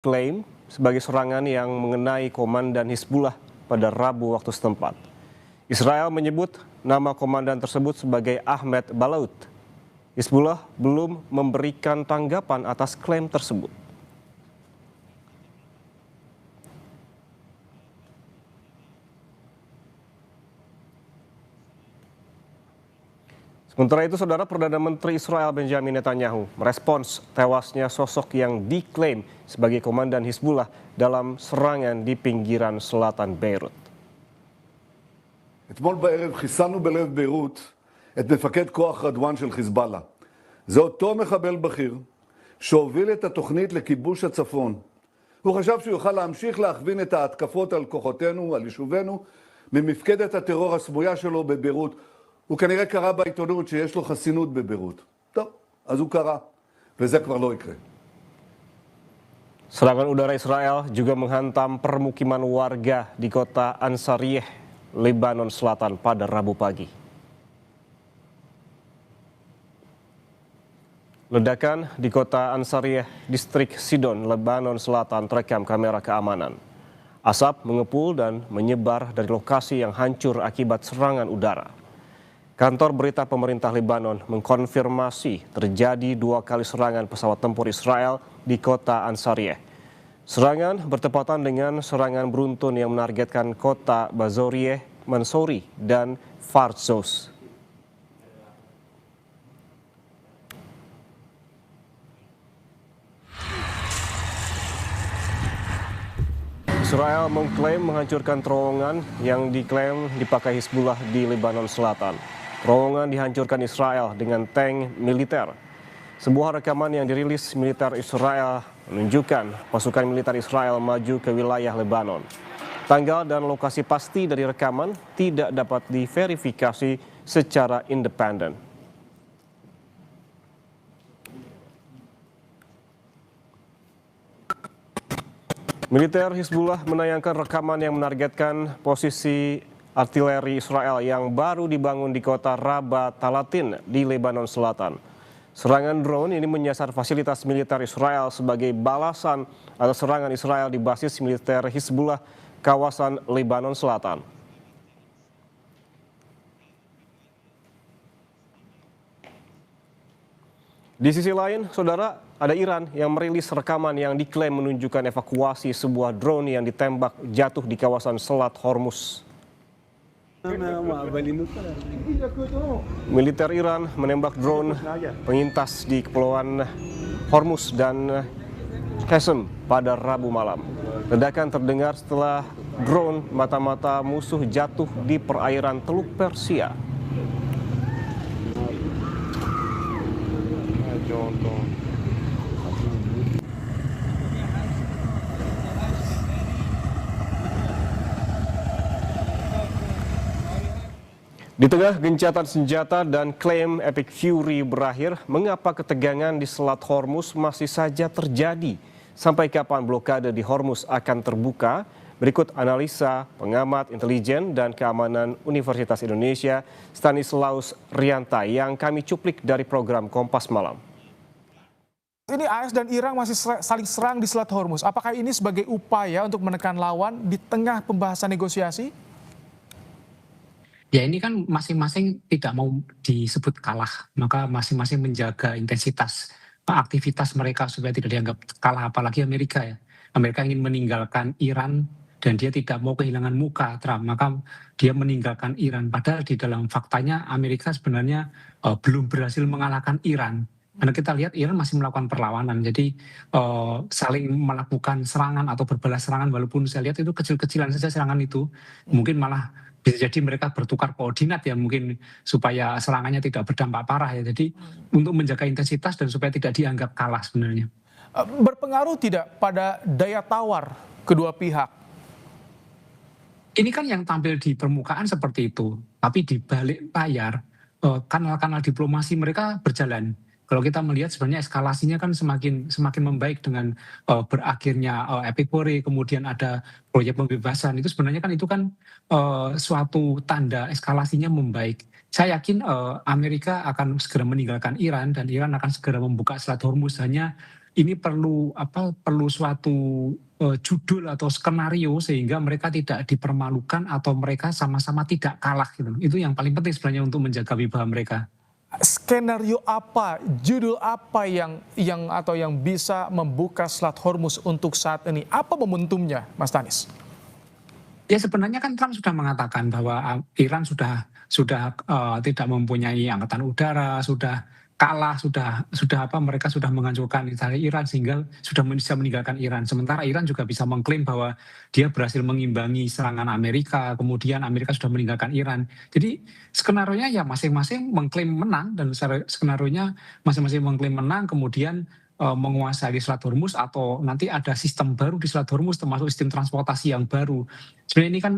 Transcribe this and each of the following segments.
klaim sebagai serangan yang mengenai komandan Hizbullah pada Rabu waktu setempat. Israel menyebut nama komandan tersebut sebagai Ahmed Balaut. Hizbullah belum memberikan tanggapan atas klaim tersebut. Sementara itu, Saudara, Perdana Menteri Israel Benjamin Netanyahu merespons tewasnya sosok yang diklaim sebagai komandan Hizbullah dalam serangan di pinggiran selatan Beirut. אתמול בערב חיסלנו בלב ביירות את מפקד כוח רדואן של חיזבאללה. זה אותו מחבל בכיר שהוביל את התוכנית לכיבוש הצפון. הוא חשב שהוא יוכל להמשיך להכווין את ההתקפות על כוחותינו, על יישובינו, ממפקדת הטרור הסמויה שלו בביירות. הוא כנראה קרא בעיתונות שיש לו חסינות בביירות. טוב, אז הוא קרא, וזה כבר לא יקרה. Serangan udara Israel juga menghantam permukiman warga di kota Ansariyeh, Lebanon Selatan pada Rabu pagi. Ledakan di kota Ansariyeh, distrik Sidon, Lebanon Selatan terekam kamera keamanan. Asap mengepul dan menyebar dari lokasi yang hancur akibat serangan udara. Kantor berita pemerintah Lebanon mengkonfirmasi terjadi 2 kali serangan pesawat tempur Israel di kota Ansariyeh. Serangan bertepatan dengan serangan beruntun yang menargetkan kota Bazoriyeh, Mansouri, dan Farzos. Israel mengklaim menghancurkan terowongan yang diklaim dipakai Hizbullah di Lebanon Selatan. Terowongan dihancurkan Israel dengan tank militer. Sebuah rekaman yang dirilis militer Israel menunjukkan pasukan militer Israel maju ke wilayah Lebanon. Tanggal dan lokasi pasti dari rekaman tidak dapat diverifikasi secara independen. Militer Hizbullah menayangkan rekaman yang menargetkan posisi artileri Israel yang baru dibangun di kota Rabat Talatin di Lebanon Selatan. Serangan drone ini menyasar fasilitas militer Israel sebagai balasan atas serangan Israel di basis militer Hizbullah kawasan Lebanon Selatan. Di sisi lain, Saudara, ada Iran yang merilis rekaman yang diklaim menunjukkan evakuasi sebuah drone yang ditembak jatuh di kawasan Selat Hormuz. Militer Iran menembak drone pengintas di Kepulauan Hormuz dan Qasem pada Rabu malam. Ledakan terdengar setelah drone mata-mata musuh jatuh di perairan Teluk Persia. Di tengah gencatan senjata dan klaim Epic Fury berakhir, mengapa ketegangan di Selat Hormuz masih saja terjadi? Sampai kapan blokade di Hormuz akan terbuka? Berikut analisa pengamat intelijen dan keamanan Universitas Indonesia, Stanislaus Rianta, yang kami cuplik dari program Kompas Malam. Ini AS dan Iran masih saling serang di Selat Hormuz. Apakah ini sebagai upaya untuk menekan lawan di tengah pembahasan negosiasi? Ya, ini kan masing-masing tidak mau disebut kalah, maka masing-masing menjaga intensitas aktivitas mereka supaya tidak dianggap kalah, apalagi Amerika ya. Amerika ingin meninggalkan Iran dan dia tidak mau kehilangan muka Trump, maka dia meninggalkan Iran. Padahal di dalam faktanya Amerika sebenarnya belum berhasil mengalahkan Iran. Karena kita lihat Iran masih melakukan perlawanan, jadi saling melakukan serangan atau berbalas serangan, walaupun saya lihat itu kecil-kecilan saja serangan itu, mungkin malah bisa jadi mereka bertukar koordinat ya, mungkin supaya serangannya tidak berdampak parah ya. Jadi untuk menjaga intensitas dan supaya tidak dianggap kalah sebenarnya. Berpengaruh tidak pada daya tawar kedua pihak? Ini kan yang tampil di permukaan seperti itu, tapi di balik layar kanal-kanal diplomasi mereka berjalan. Kalau kita melihat sebenarnya eskalasinya kan semakin membaik dengan berakhirnya Epic Fury, kemudian ada proyek pembebasan. Itu sebenarnya kan suatu tanda eskalasinya membaik. Saya yakin Amerika akan segera meninggalkan Iran dan Iran akan segera membuka Selat Hormuz. Hanya ini perlu suatu judul atau skenario sehingga mereka tidak dipermalukan atau mereka sama-sama tidak kalah gitu. Itu yang paling penting sebenarnya untuk menjaga wibawa mereka. Skenario apa, judul apa yang bisa membuka Selat Hormuz untuk saat ini? Apa momentumnya, Mas Tanis? Ya sebenarnya kan Trump sudah mengatakan bahwa Iran sudah tidak mempunyai angkatan udara, sudah kalah, mereka sudah menghancurkan Iran sehingga sudah bisa meninggalkan Iran. Sementara Iran juga bisa mengklaim bahwa dia berhasil mengimbangi serangan Amerika, kemudian Amerika sudah meninggalkan Iran. Jadi skenarionya ya masing-masing mengklaim menang, dan skenarionya masing-masing mengklaim menang, kemudian menguasai Selat Hormuz, atau nanti ada sistem baru di Selat Hormuz termasuk sistem transportasi yang baru. Sebenarnya ini kan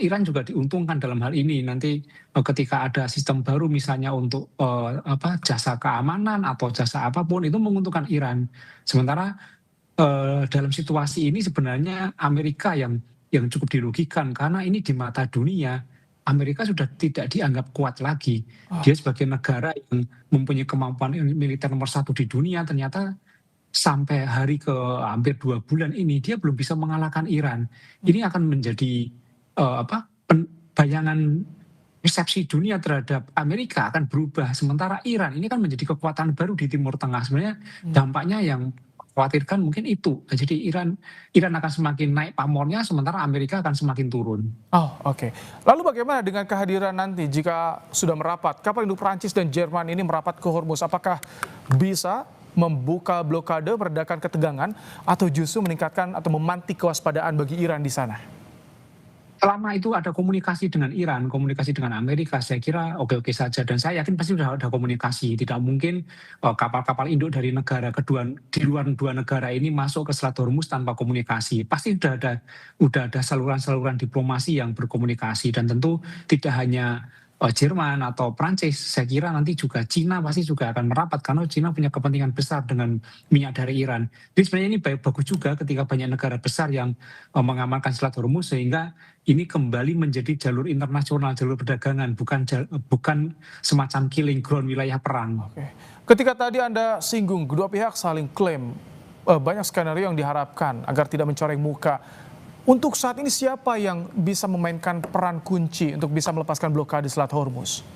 Iran juga diuntungkan dalam hal ini. Nanti ketika ada sistem baru misalnya untuk jasa keamanan atau jasa apapun, itu menguntungkan Iran. Sementara dalam situasi ini sebenarnya Amerika yang cukup dirugikan, karena ini di mata dunia Amerika sudah tidak dianggap kuat lagi. Dia sebagai negara yang mempunyai kemampuan militer nomor 1 di dunia, ternyata sampai hari ke hampir 2 bulan ini dia belum bisa mengalahkan Iran. Ini akan menjadi bayangan persepsi dunia terhadap Amerika akan berubah. Sementara Iran ini kan menjadi kekuatan baru di Timur Tengah. Sebenarnya dampaknya yang khawatirkan mungkin itu. Jadi Iran akan semakin naik pamornya, sementara Amerika akan semakin turun. Oh, oke. Lalu bagaimana dengan kehadiran nanti jika sudah merapat? Kapal induk Prancis dan Jerman ini merapat ke Hormuz, apakah bisa membuka blokade, meredakan ketegangan, atau justru meningkatkan atau memantik kewaspadaan bagi Iran di sana? Selama itu ada komunikasi dengan Iran, komunikasi dengan Amerika, saya kira oke-oke saja. Dan saya yakin pasti sudah ada komunikasi. Tidak mungkin kapal-kapal induk dari negara kedua, di luar 2 negara ini masuk ke Selat Hormuz tanpa komunikasi. Pasti sudah ada saluran-saluran diplomasi yang berkomunikasi. Dan tentu tidak hanya Jerman atau Prancis, saya kira nanti juga Cina pasti juga akan merapat, karena Cina punya kepentingan besar dengan minyak dari Iran. Jadi sebenarnya ini bagus juga ketika banyak negara besar yang mengamankan Selat Hormuz, sehingga ini kembali menjadi jalur internasional, jalur perdagangan, bukan semacam killing ground wilayah perang. Oke. Ketika tadi Anda singgung kedua pihak saling klaim, banyak skenario yang diharapkan agar tidak mencoreng muka. Untuk saat ini siapa yang bisa memainkan peran kunci untuk bisa melepaskan blokade Selat Hormuz?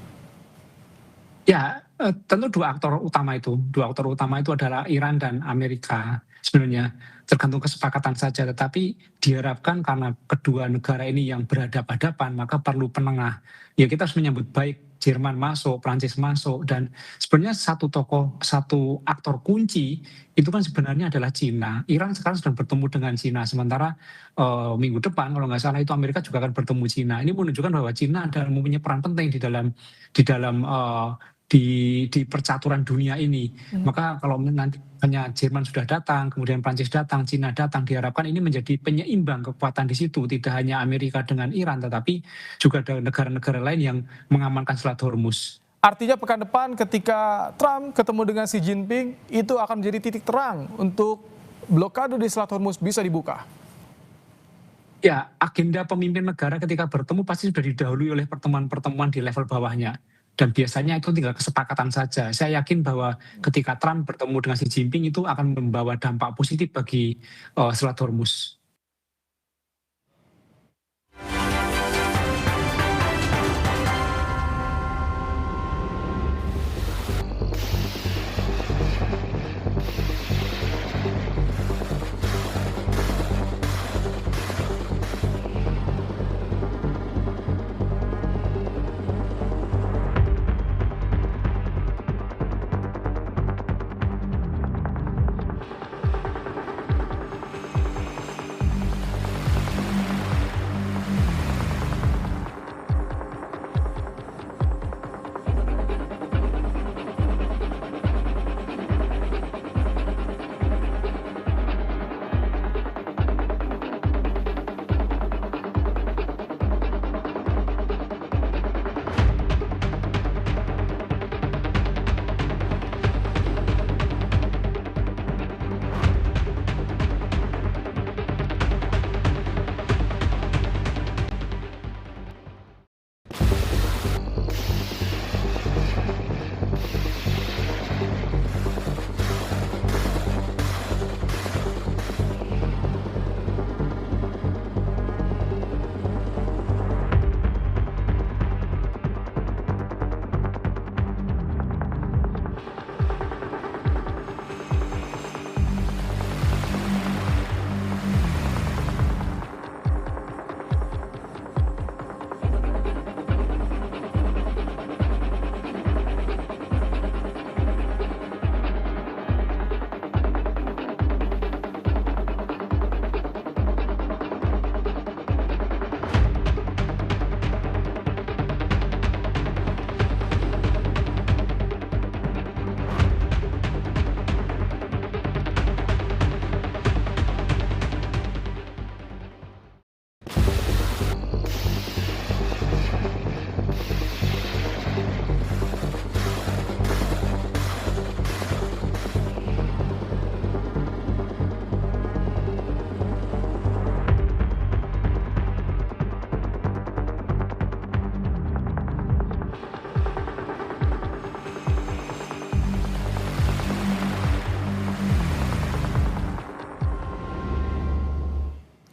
Ya, tentu 2 aktor utama itu. 2 aktor utama itu adalah Iran dan Amerika. Sebenarnya tergantung kesepakatan saja, tetapi diharapkan karena kedua negara ini yang berhadapan-hadapan, maka perlu penengah. Ya, kita harus menyambut baik Jerman masuk, Prancis masuk, dan sebenarnya satu aktor kunci itu kan sebenarnya adalah Cina. Iran sekarang sedang bertemu dengan Cina, sementara minggu depan kalau nggak salah itu Amerika juga akan bertemu Cina. Ini menunjukkan bahwa Cina adalah mempunyai peran penting di percaturan dunia ini. Maka kalau nanti hanya Jerman sudah datang, kemudian Prancis datang, Cina datang, diharapkan ini menjadi penyeimbang kekuatan di situ. Tidak hanya Amerika dengan Iran, tetapi juga ada negara-negara lain yang mengamankan Selat Hormuz. Artinya pekan depan ketika Trump ketemu dengan Xi Jinping, itu akan menjadi titik terang untuk blokade di Selat Hormuz bisa dibuka? Ya, agenda pemimpin negara ketika bertemu pasti sudah didahului oleh pertemuan-pertemuan di level bawahnya. Dan biasanya itu tinggal kesepakatan saja. Saya yakin bahwa ketika Trump bertemu dengan Xi Jinping itu akan membawa dampak positif bagi Selat Hormuz.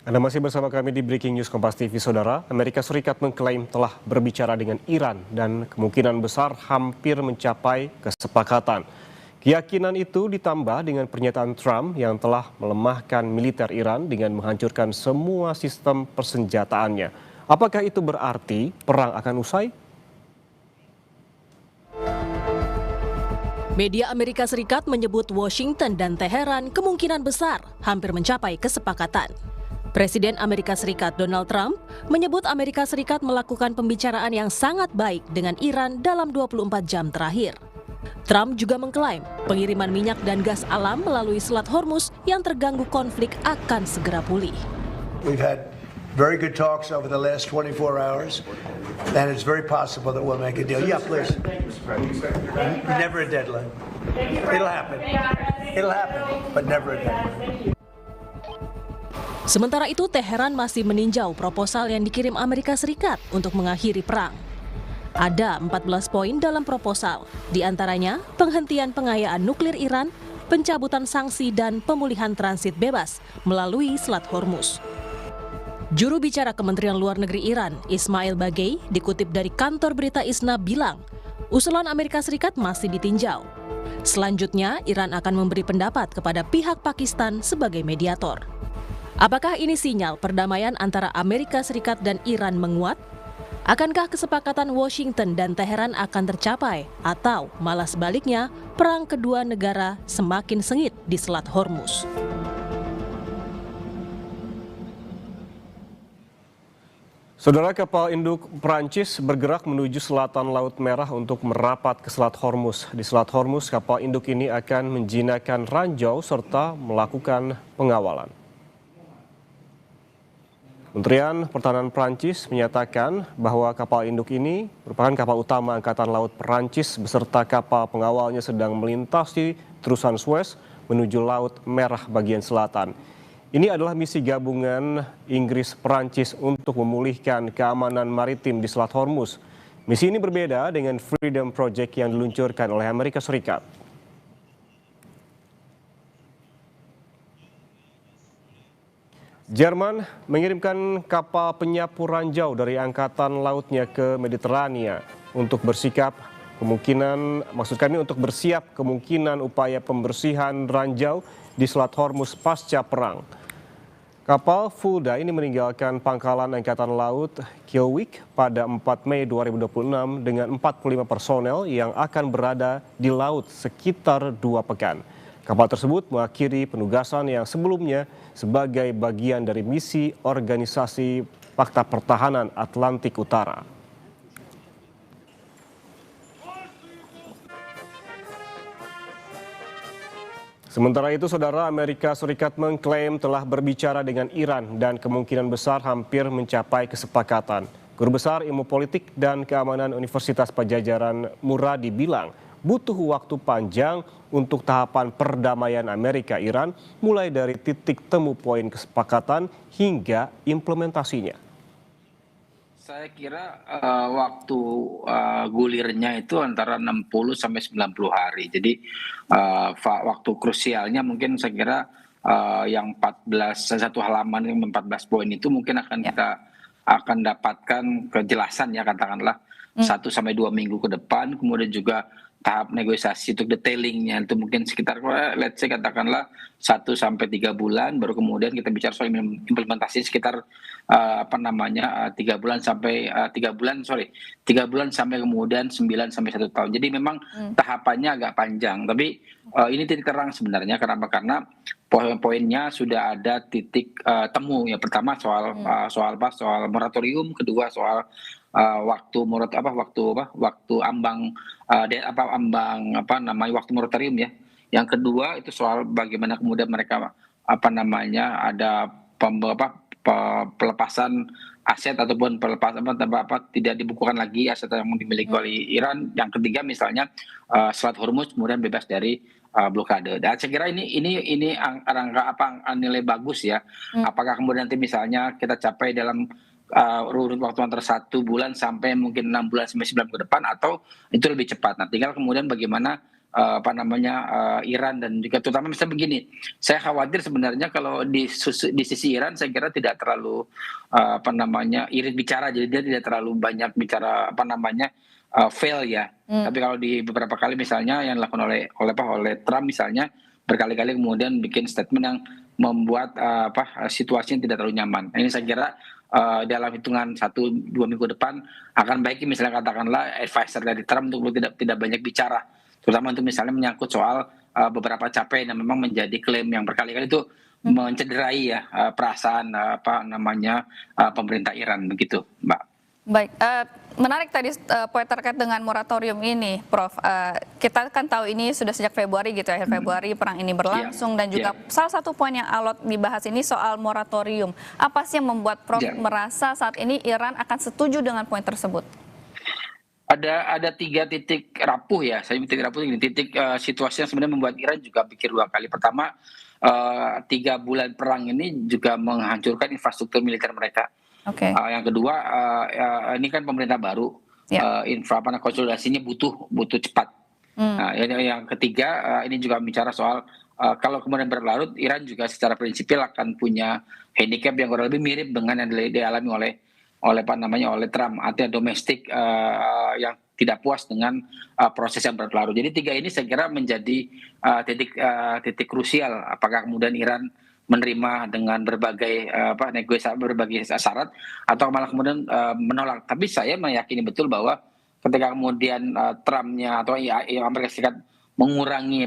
Anda masih bersama kami di Breaking News Kompas TV, Saudara. Amerika Serikat mengklaim telah berbicara dengan Iran dan kemungkinan besar hampir mencapai kesepakatan. Keyakinan itu ditambah dengan pernyataan Trump yang telah melemahkan militer Iran dengan menghancurkan semua sistem persenjataannya. Apakah itu berarti perang akan usai? Media Amerika Serikat menyebut Washington dan Teheran kemungkinan besar hampir mencapai kesepakatan. Presiden Amerika Serikat Donald Trump menyebut Amerika Serikat melakukan pembicaraan yang sangat baik dengan Iran dalam 24 jam terakhir. Trump juga mengklaim pengiriman minyak dan gas alam melalui Selat Hormuz yang terganggu konflik akan segera pulih. We've had very good talks over the last 24 hours, and it's very possible that we'll make a deal. Yeah, please. Never a deadline. It'll happen. It'll happen, but never a deadline. Sementara itu, Teheran masih meninjau proposal yang dikirim Amerika Serikat untuk mengakhiri perang. Ada 14 poin dalam proposal, di antaranya penghentian pengayaan nuklir Iran, pencabutan sanksi dan pemulihan transit bebas melalui Selat Hormuz. Juru bicara Kementerian Luar Negeri Iran, Ismail Bagei, dikutip dari kantor berita ISNA bilang, usulan Amerika Serikat masih ditinjau. Selanjutnya, Iran akan memberi pendapat kepada pihak Pakistan sebagai mediator. Apakah ini sinyal perdamaian antara Amerika Serikat dan Iran menguat? Akankah kesepakatan Washington dan Teheran akan tercapai? Atau malah sebaliknya, perang kedua negara semakin sengit di Selat Hormuz? Saudara, kapal induk Prancis bergerak menuju selatan Laut Merah untuk merapat ke Selat Hormuz. Di Selat Hormuz, kapal induk ini akan menjinakkan ranjau serta melakukan pengawalan. Kementerian Pertahanan Prancis menyatakan bahwa kapal induk ini merupakan kapal utama Angkatan Laut Prancis beserta kapal pengawalnya sedang melintasi terusan Suez menuju Laut Merah bagian selatan. Ini adalah misi gabungan Inggris-Prancis untuk memulihkan keamanan maritim di Selat Hormuz. Misi ini berbeda dengan Freedom Project yang diluncurkan oleh Amerika Serikat. Jerman mengirimkan kapal penyapu ranjau dari angkatan lautnya ke Mediterania untuk bersiap kemungkinan upaya pembersihan ranjau di Selat Hormuz pasca perang. Kapal Fulda ini meninggalkan pangkalan Angkatan Laut Kylwick pada 4 Mei 2026 dengan 45 personel yang akan berada di laut sekitar 2 pekan. Kapal tersebut mengakhiri penugasan yang sebelumnya sebagai bagian dari misi Organisasi Fakta Pertahanan Atlantik Utara. Sementara itu, Saudara, Amerika Serikat mengklaim telah berbicara dengan Iran dan kemungkinan besar hampir mencapai kesepakatan. Guru Besar Ilmu Politik dan Keamanan Universitas Padjadjaran Muradi bilang butuh waktu panjang untuk tahapan perdamaian Amerika-Iran mulai dari titik temu poin kesepakatan hingga implementasinya. Saya kira waktu gulirnya itu antara 60 sampai 90 hari. Jadi waktu krusialnya mungkin saya kira yang satu halaman yang 14 poin itu mungkin kita akan dapatkan kejelasan ya, katakanlah 1 sampai 2 minggu ke depan. Kemudian juga tahap negosiasi untuk detailingnya itu mungkin sekitar let's say katakanlah 1 sampai 3 bulan, baru kemudian kita bicara soal implementasi sekitar 3 bulan sampai 3 bulan sampai kemudian 9 sampai 1 tahun. Jadi memang tahapannya agak panjang, tapi ini titik terang sebenarnya. Kenapa? Karena poin-poinnya sudah ada titik temu ya. Pertama soal moratorium, kedua soal waktu moratorium ya. Yang kedua itu soal bagaimana kemudian mereka ada pelepasan aset ataupun tidak dibukukan lagi aset yang dimiliki oleh Iran. Yang ketiga misalnya Selat Hormuz kemudian bebas dari blokade. Dan saya kira ini nilai bagus ya. Apakah kemudian nanti misalnya kita capai dalam urut waktu antara 1 bulan sampai mungkin 6 bulan sampai 9 bulan ke depan, atau itu lebih cepat. Nah, tinggal kemudian bagaimana Iran dan juga terutama misalnya begini, saya khawatir sebenarnya kalau di sisi Iran saya kira tidak terlalu irit bicara, jadi dia tidak terlalu banyak bicara fail ya. Tapi kalau di beberapa kali misalnya yang dilakukan oleh Trump misalnya berkali-kali kemudian bikin statement yang membuat situasinya tidak terlalu nyaman. Ini saya kira dalam hitungan 1-2 minggu depan akan baik misalnya katakanlah advisor dari Trump untuk tidak banyak bicara, terutama untuk misalnya menyangkut soal beberapa capaian yang memang menjadi klaim yang berkali-kali itu mencederai ya perasaan pemerintah Iran begitu, Mbak. Baik, menarik tadi poin terkait dengan moratorium ini, Prof. Kita kan tahu ini sudah sejak Februari gitu, akhir Februari perang ini berlangsung dan juga salah satu poin yang alot dibahas ini soal moratorium. Apa sih yang membuat Prof merasa saat ini Iran akan setuju dengan poin tersebut? Ada 3 titik rapuh ya, saya titik rapuh ini titik situasi yang sebenarnya membuat Iran juga pikir 2 kali. Pertama, 3 bulan perang ini juga menghancurkan infrastruktur militer mereka. Yang kedua, ini kan pemerintah baru, konsolidasinya butuh cepat. Yang ketiga, ini juga bicara soal kalau kemudian berlarut, Iran juga secara prinsipil akan punya handicap yang kurang lebih mirip dengan yang dialami oleh Trump, artinya domestik yang tidak puas dengan proses yang berlarut. Jadi 3 ini saya kira menjadi titik krusial. Apakah kemudian Iran menerima dengan berbagai negosiasi, berbagai syarat, atau malah kemudian menolak. Tapi saya meyakini betul bahwa ketika kemudian Trump-nya atau Amerika Serikat mengurangi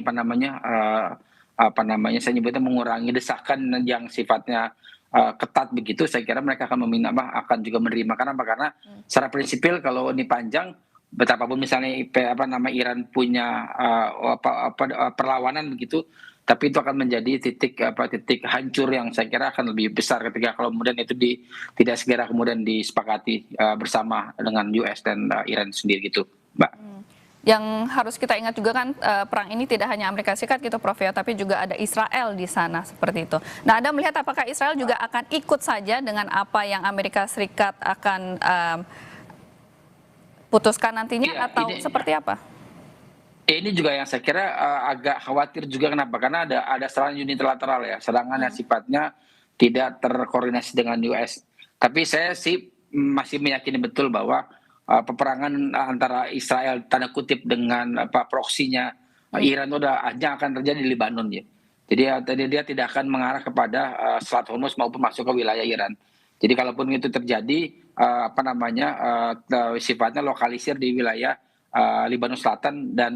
saya nyebutnya mengurangi desakan yang sifatnya ketat begitu, saya kira mereka akan akan juga menerima. Karena secara prinsipil kalau ini panjang, betapapun misalnya Iran punya perlawanan begitu, tapi itu akan menjadi titik hancur yang saya kira akan lebih besar ketika kalau kemudian itu tidak segera kemudian disepakati bersama dengan US dan Iran sendiri gitu, Mbak. Yang harus kita ingat juga kan perang ini tidak hanya Amerika Serikat gitu, Prof, ya, tapi juga ada Israel di sana seperti itu. Nah, Anda melihat apakah Israel juga akan ikut saja dengan apa yang Amerika Serikat akan putuskan nantinya atau seperti apa? Ini juga yang saya kira agak khawatir juga, kenapa? Karena ada serangan unilateral ya, serangan yang sifatnya tidak terkoordinasi dengan US. Tapi saya sih masih meyakini betul bahwa peperangan antara Israel tanda kutip dengan proksinya Iran itu hanya akan terjadi di Lebanon ya. Jadi dia tidak akan mengarah kepada Selat Hormuz maupun masuk ke wilayah Iran. Jadi kalaupun itu terjadi sifatnya lokalisir di wilayah Lebanon Selatan dan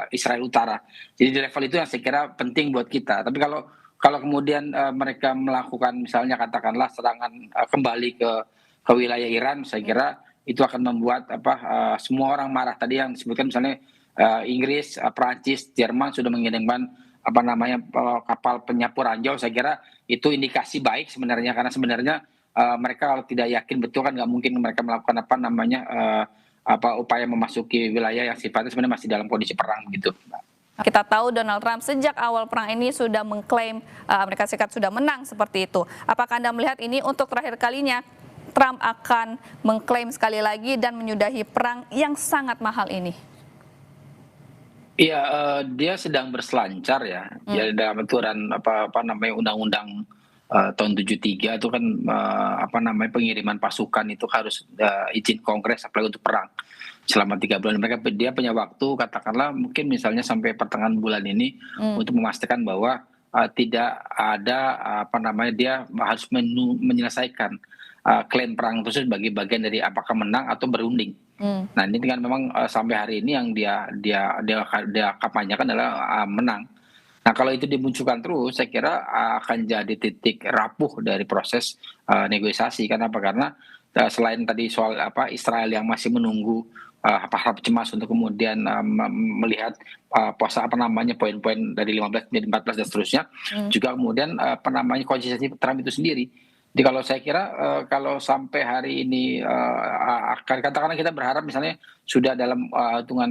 Israel Utara. Jadi di level itu yang saya kira penting buat kita. Tapi kalau kemudian mereka melakukan misalnya katakanlah serangan kembali ke wilayah Iran, saya kira itu akan membuat semua orang marah. Tadi yang disebutkan misalnya Inggris, Prancis, Jerman sudah mengirimkan kapal penyapu ranjau. Saya kira itu indikasi baik sebenarnya, karena sebenarnya mereka kalau tidak yakin betul kan nggak mungkin mereka melakukan upaya memasuki wilayah yang sifatnya sebenarnya masih dalam kondisi perang gitu. Kita tahu Donald Trump sejak awal perang ini sudah mengklaim Amerika Serikat sudah menang seperti itu. Apakah Anda melihat ini untuk terakhir kalinya Trump akan mengklaim sekali lagi dan menyudahi perang yang sangat mahal ini? Iya, dia sedang berselancar ya. Ya dalam aturan undang-undang tahun 73 itu kan pengiriman pasukan itu harus izin Kongres apalagi untuk perang selama 3 bulan. Dia punya waktu katakanlah mungkin misalnya sampai pertengahan bulan ini untuk memastikan bahwa tidak ada dia harus menyelesaikan klaim perang tersebut sebagai bagian dari apakah menang atau berunding. Nah ini kan memang sampai hari ini yang dia kampanyekan adalah menang. Nah kalau itu dimunculkan terus, saya kira akan jadi titik rapuh dari proses negosiasi. Karena selain tadi soal Israel yang masih menunggu harap cemas untuk kemudian melihat poin-poin dari 15 menjadi 14 dan seterusnya, juga kemudian konsistensi Trump itu sendiri. Jadi kalau saya kira kalau sampai hari ini katakanlah kita berharap misalnya sudah dalam hitungan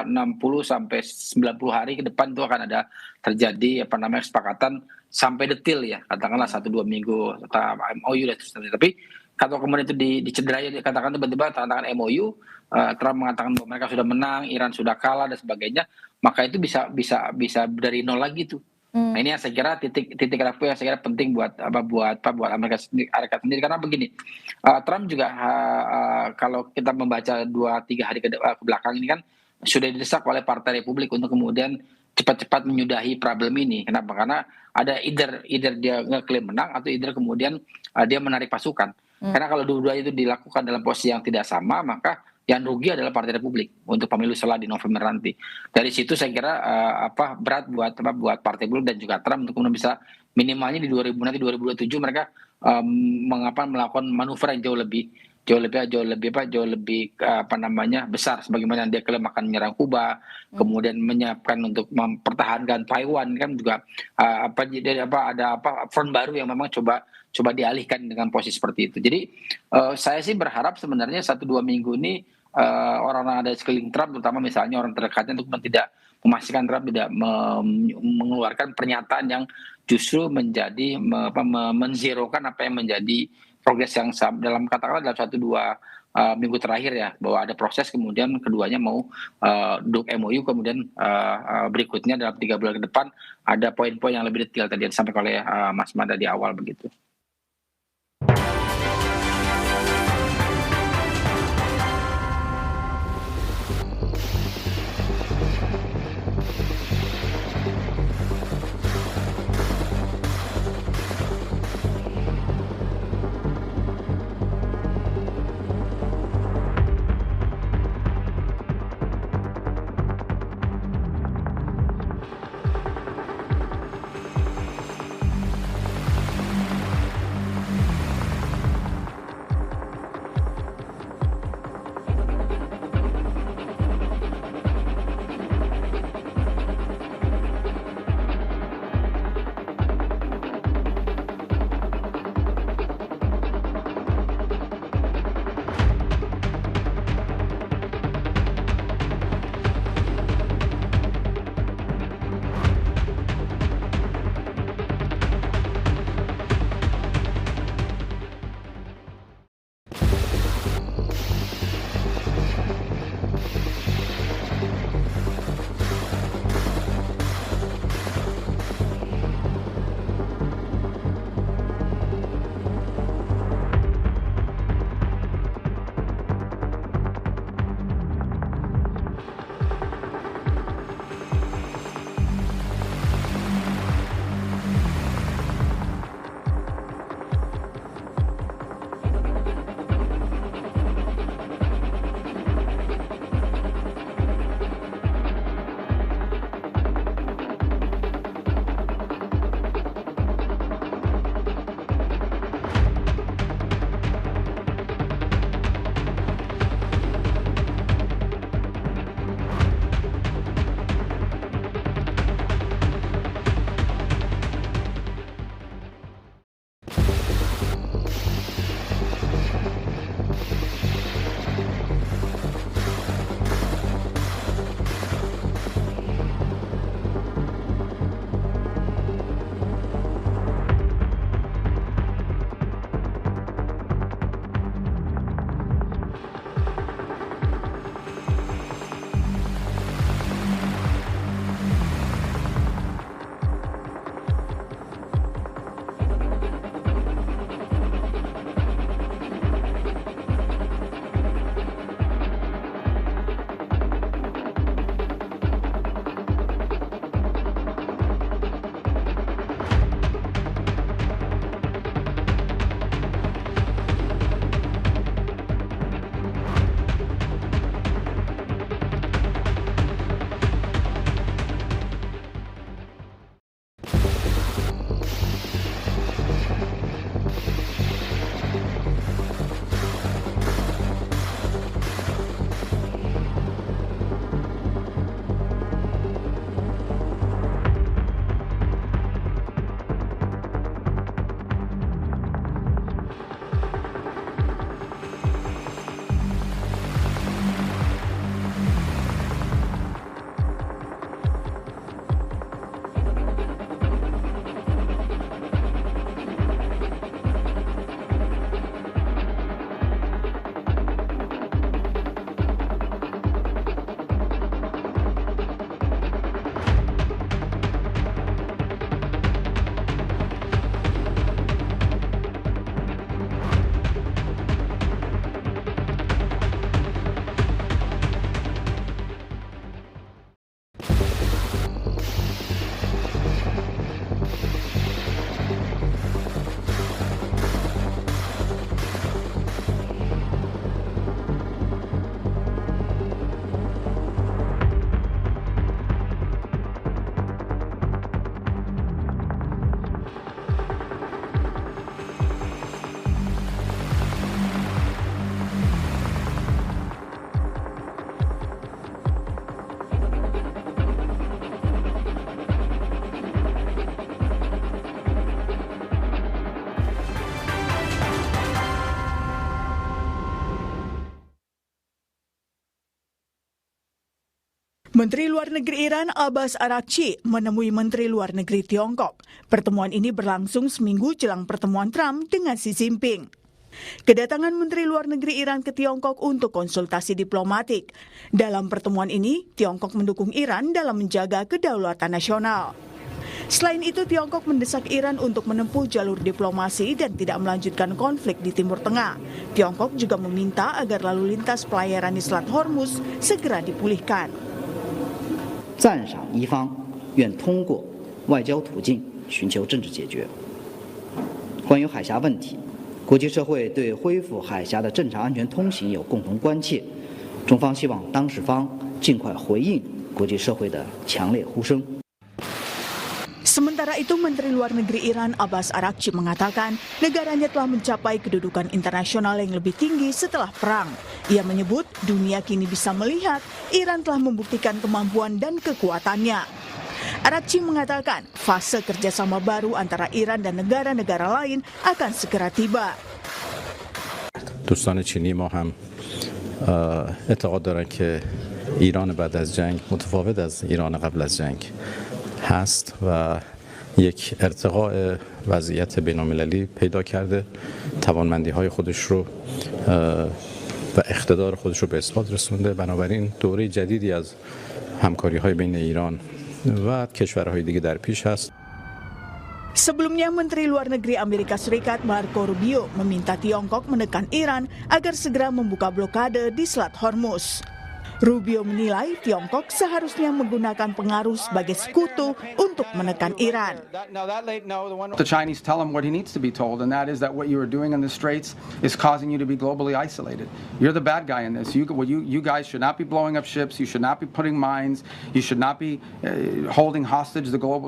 60 sampai 90 hari ke depan itu akan ada terjadi kesepakatan sampai detail ya, katakanlah 1-2 minggu MOU dan seterusnya. Tapi kalau kemudian itu dicederai, dikatakan tiba-tiba tantangan MOU, Trump mengatakan bahwa mereka sudah menang, Iran sudah kalah dan sebagainya, maka itu bisa dari nol lagi tuh. Nah ini yang saya kira titik rapuh yang saya kira penting buat Amerika sendiri, karena begini, Trump juga kalau kita membaca 2-3 hari ke belakang ini kan sudah didesak oleh Partai Republik untuk kemudian cepat-cepat menyudahi problem ini. Kenapa? Karena ada either dia ngeklaim menang atau either kemudian dia menarik pasukan. Karena kalau dua-duanya itu dilakukan dalam posisi yang tidak sama, maka yang rugi adalah Partai Republik untuk pemilu setelah di November nanti. Dari situ saya kira berat buat Partai Republik dan juga Trump untuk kemudian bisa minimalnya di 2027 mereka melakukan manuver yang jauh lebih besar, sebagaimana dia klaim akan menyerang Kuba, kemudian menyiapkan untuk mempertahankan Taiwan, kan juga ada front baru yang memang coba dialihkan dengan posisi seperti itu. Jadi saya sih berharap sebenarnya 1-2 minggu ini orang-orang ada sekeliling Trump, terutama misalnya orang terdekatnya, untuk tidak memastikan Trump tidak mengeluarkan pernyataan yang justru menjadi menzerokan apa yang menjadi progres yang dalam katakanlah dalam 1-2 minggu terakhir ya, bahwa ada proses, kemudian keduanya mau duduk MOU, kemudian berikutnya dalam 3 bulan ke depan ada poin-poin yang lebih detail tadi yang disampaikan oleh Mas Mada di awal begitu. Menteri Luar Negeri Iran Abbas Araghchi menemui Menteri Luar Negeri Tiongkok. Pertemuan ini berlangsung seminggu jelang pertemuan Trump dengan Xi Jinping. Kedatangan Menteri Luar Negeri Iran ke Tiongkok untuk konsultasi diplomatik. Dalam pertemuan ini, Tiongkok mendukung Iran dalam menjaga kedaulatan nasional. Selain itu, Tiongkok mendesak Iran untuk menempuh jalur diplomasi dan tidak melanjutkan konflik di Timur Tengah. Tiongkok juga meminta agar lalu lintas pelayaran di Selat Hormuz segera dipulihkan. 赞赏一方愿通过外交途径寻求政治解决。关于海峡问题，国际社会对恢复海峡的正常安全通行有共同关切，中方希望当事方尽快回应国际社会的强烈呼声。 Sementara itu, Menteri Luar Negeri Iran Abbas Araghchi mengatakan negaranya telah mencapai kedudukan internasional yang lebih tinggi setelah perang. Ia menyebut dunia kini bisa melihat Iran telah membuktikan kemampuan dan kekuatannya. Araghchi mengatakan fase kerjasama baru antara Iran dan negara-negara lain akan segera tiba. دوستان چینی ما هم اعتقاد دارن که ایران بعد از جنگ متفاوت از ایران قبل از جنگ هست و یک ارتقاء وضعیت بین‌المللی پیدا کرده، توانمندی‌های خودش رو و اقتدار خودش رو به اثبات رسونده. بنابراین دوره جدیدی از همکاری‌های بین ایران و کشورهای دیگه در پیش هست. Sebelumnya, Menteri Luar Negeri Amerika Serikat Marco Rubio meminta Tiongkok menekan Iran agar segera membuka blokade di Selat Hormuz. Rubio menilai Tiongkok seharusnya menggunakan pengaruh sebagai sekutu untuk menekan Iran. The Chinese tell him what he needs to be told, and that is that what you are doing in the Straits is causing you to be globally isolated. You're the bad guy in this. You guys should not be blowing up ships. You should not be putting mines. You should not be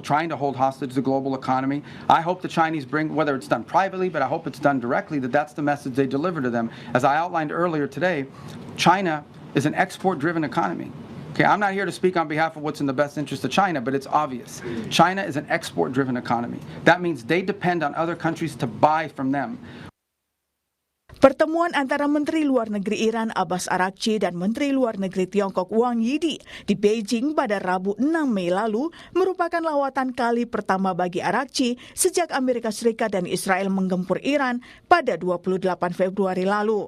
trying to hold hostage the global economy. I hope the Chinese bring, whether it's done privately, but I hope it's done directly, that's the message they deliver to them. As I outlined earlier today, China is an export-driven economy. Okay, I'm not here to speak on behalf of what's in the best interest of China, but it's obvious. China is an export-driven economy. That means they depend on other countries to buy from them. Pertemuan antara Menteri Luar Negeri Iran Abbas Araghchi dan Menteri Luar Negeri Tiongkok Wang Yi di Beijing pada Rabu 6 Mei lalu merupakan lawatan kali pertama bagi Araghchi sejak Amerika Serikat dan Israel menggempur Iran pada 28 Februari lalu.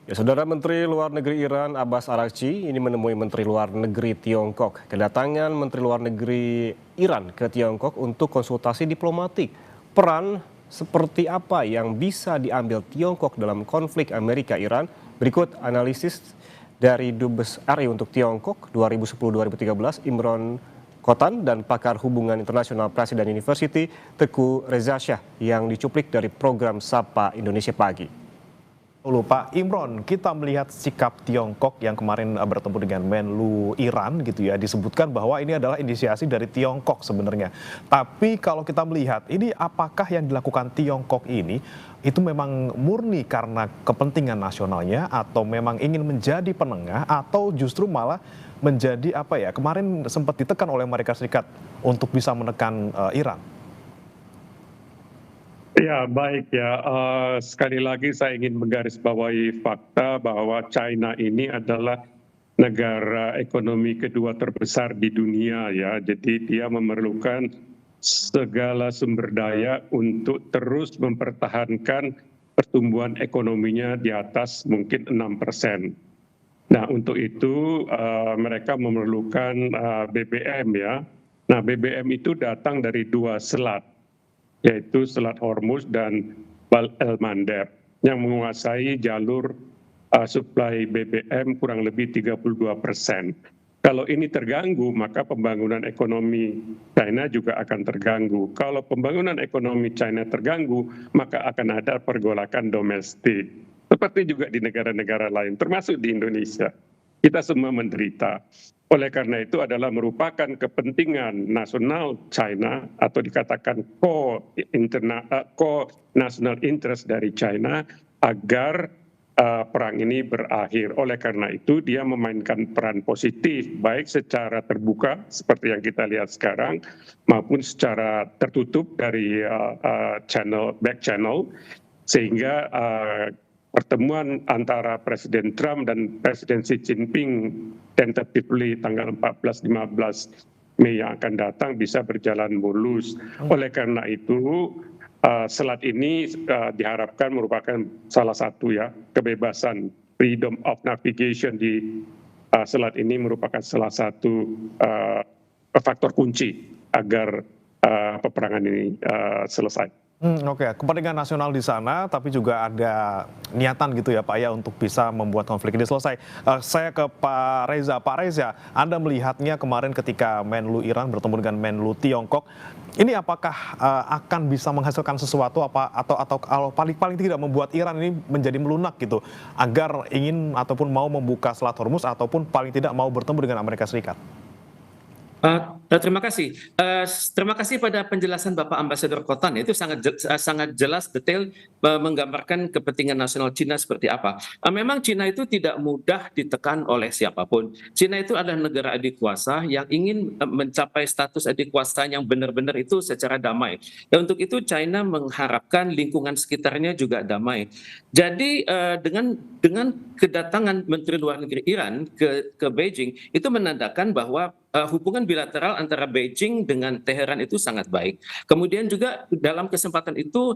Ya, Saudara, Menteri Luar Negeri Iran Abbas Araghchi ini menemui Menteri Luar Negeri Tiongkok. Kedatangan Menteri Luar Negeri Iran ke Tiongkok untuk konsultasi diplomatik. Peran seperti apa yang bisa diambil Tiongkok dalam konflik Amerika-Iran? Berikut analisis dari Dubes RI untuk Tiongkok 2010-2013 Imron Khotan dan pakar hubungan internasional Presiden University Teguh Reza Shah yang dicuplik dari program Sapa Indonesia Pagi. Lalu Pak Imron, kita melihat sikap Tiongkok yang kemarin bertemu dengan Menlu Iran gitu ya, disebutkan bahwa ini adalah inisiasi dari Tiongkok sebenarnya. Tapi kalau kita melihat ini apakah yang dilakukan Tiongkok ini itu memang murni karena kepentingan nasionalnya atau memang ingin menjadi penengah atau justru malah menjadi apa ya, kemarin sempat ditekan oleh Amerika Serikat untuk bisa menekan Iran? Ya, baik ya. Sekali lagi saya ingin menggarisbawahi fakta bahwa China ini adalah negara ekonomi kedua terbesar di dunia ya. Jadi dia memerlukan segala sumber daya untuk terus mempertahankan pertumbuhan ekonominya di atas mungkin 6%. Nah, untuk itu mereka memerlukan BBM ya. Nah, BBM itu datang dari dua selat, yaitu Selat Hormuz dan Bab el-Mandeb yang menguasai jalur suplai BBM kurang lebih 32%. Kalau ini terganggu, maka pembangunan ekonomi China juga akan terganggu. Kalau pembangunan ekonomi China terganggu, maka akan ada pergolakan domestik. Seperti juga di negara-negara lain, termasuk di Indonesia. Kita semua menderita. Oleh karena itu adalah merupakan kepentingan nasional China atau dikatakan core national interest dari China agar perang ini berakhir. Oleh karena itu dia memainkan peran positif baik secara terbuka seperti yang kita lihat sekarang maupun secara tertutup dari back channel sehingga pertemuan antara Presiden Trump dan Presiden Xi Jinping tentatively tanggal 14-15 Mei yang akan datang bisa berjalan mulus. Oleh karena itu, selat ini diharapkan merupakan salah satu ya kebebasan freedom of navigation di selat ini merupakan salah satu faktor kunci agar peperangan ini selesai. Oke, kepentingan nasional di sana, tapi juga ada niatan gitu ya Pak ya untuk bisa membuat konflik ini selesai. Saya ke Pak Reza. Pak Reza, Anda melihatnya kemarin ketika Menlu Iran bertemu dengan Menlu Tiongkok, ini apakah akan bisa menghasilkan sesuatu atau kalau paling tidak membuat Iran ini menjadi melunak gitu, agar ingin ataupun mau membuka Selat Hormuz ataupun paling tidak mau bertemu dengan Amerika Serikat? Terima kasih. Terima kasih pada penjelasan Bapak Ambasador Kotan. Itu sangat jelas, detail menggambarkan kepentingan nasional Cina seperti apa. Memang Cina itu tidak mudah ditekan oleh siapapun. Cina itu adalah negara adikuasa yang ingin mencapai status adikuasa yang benar-benar itu secara damai. Dan untuk itu China mengharapkan lingkungan sekitarnya juga damai. Jadi dengan kedatangan Menteri Luar Negeri Iran ke Beijing itu menandakan bahwa hubungan bilateral antara Beijing dengan Teheran itu sangat baik. Kemudian juga dalam kesempatan itu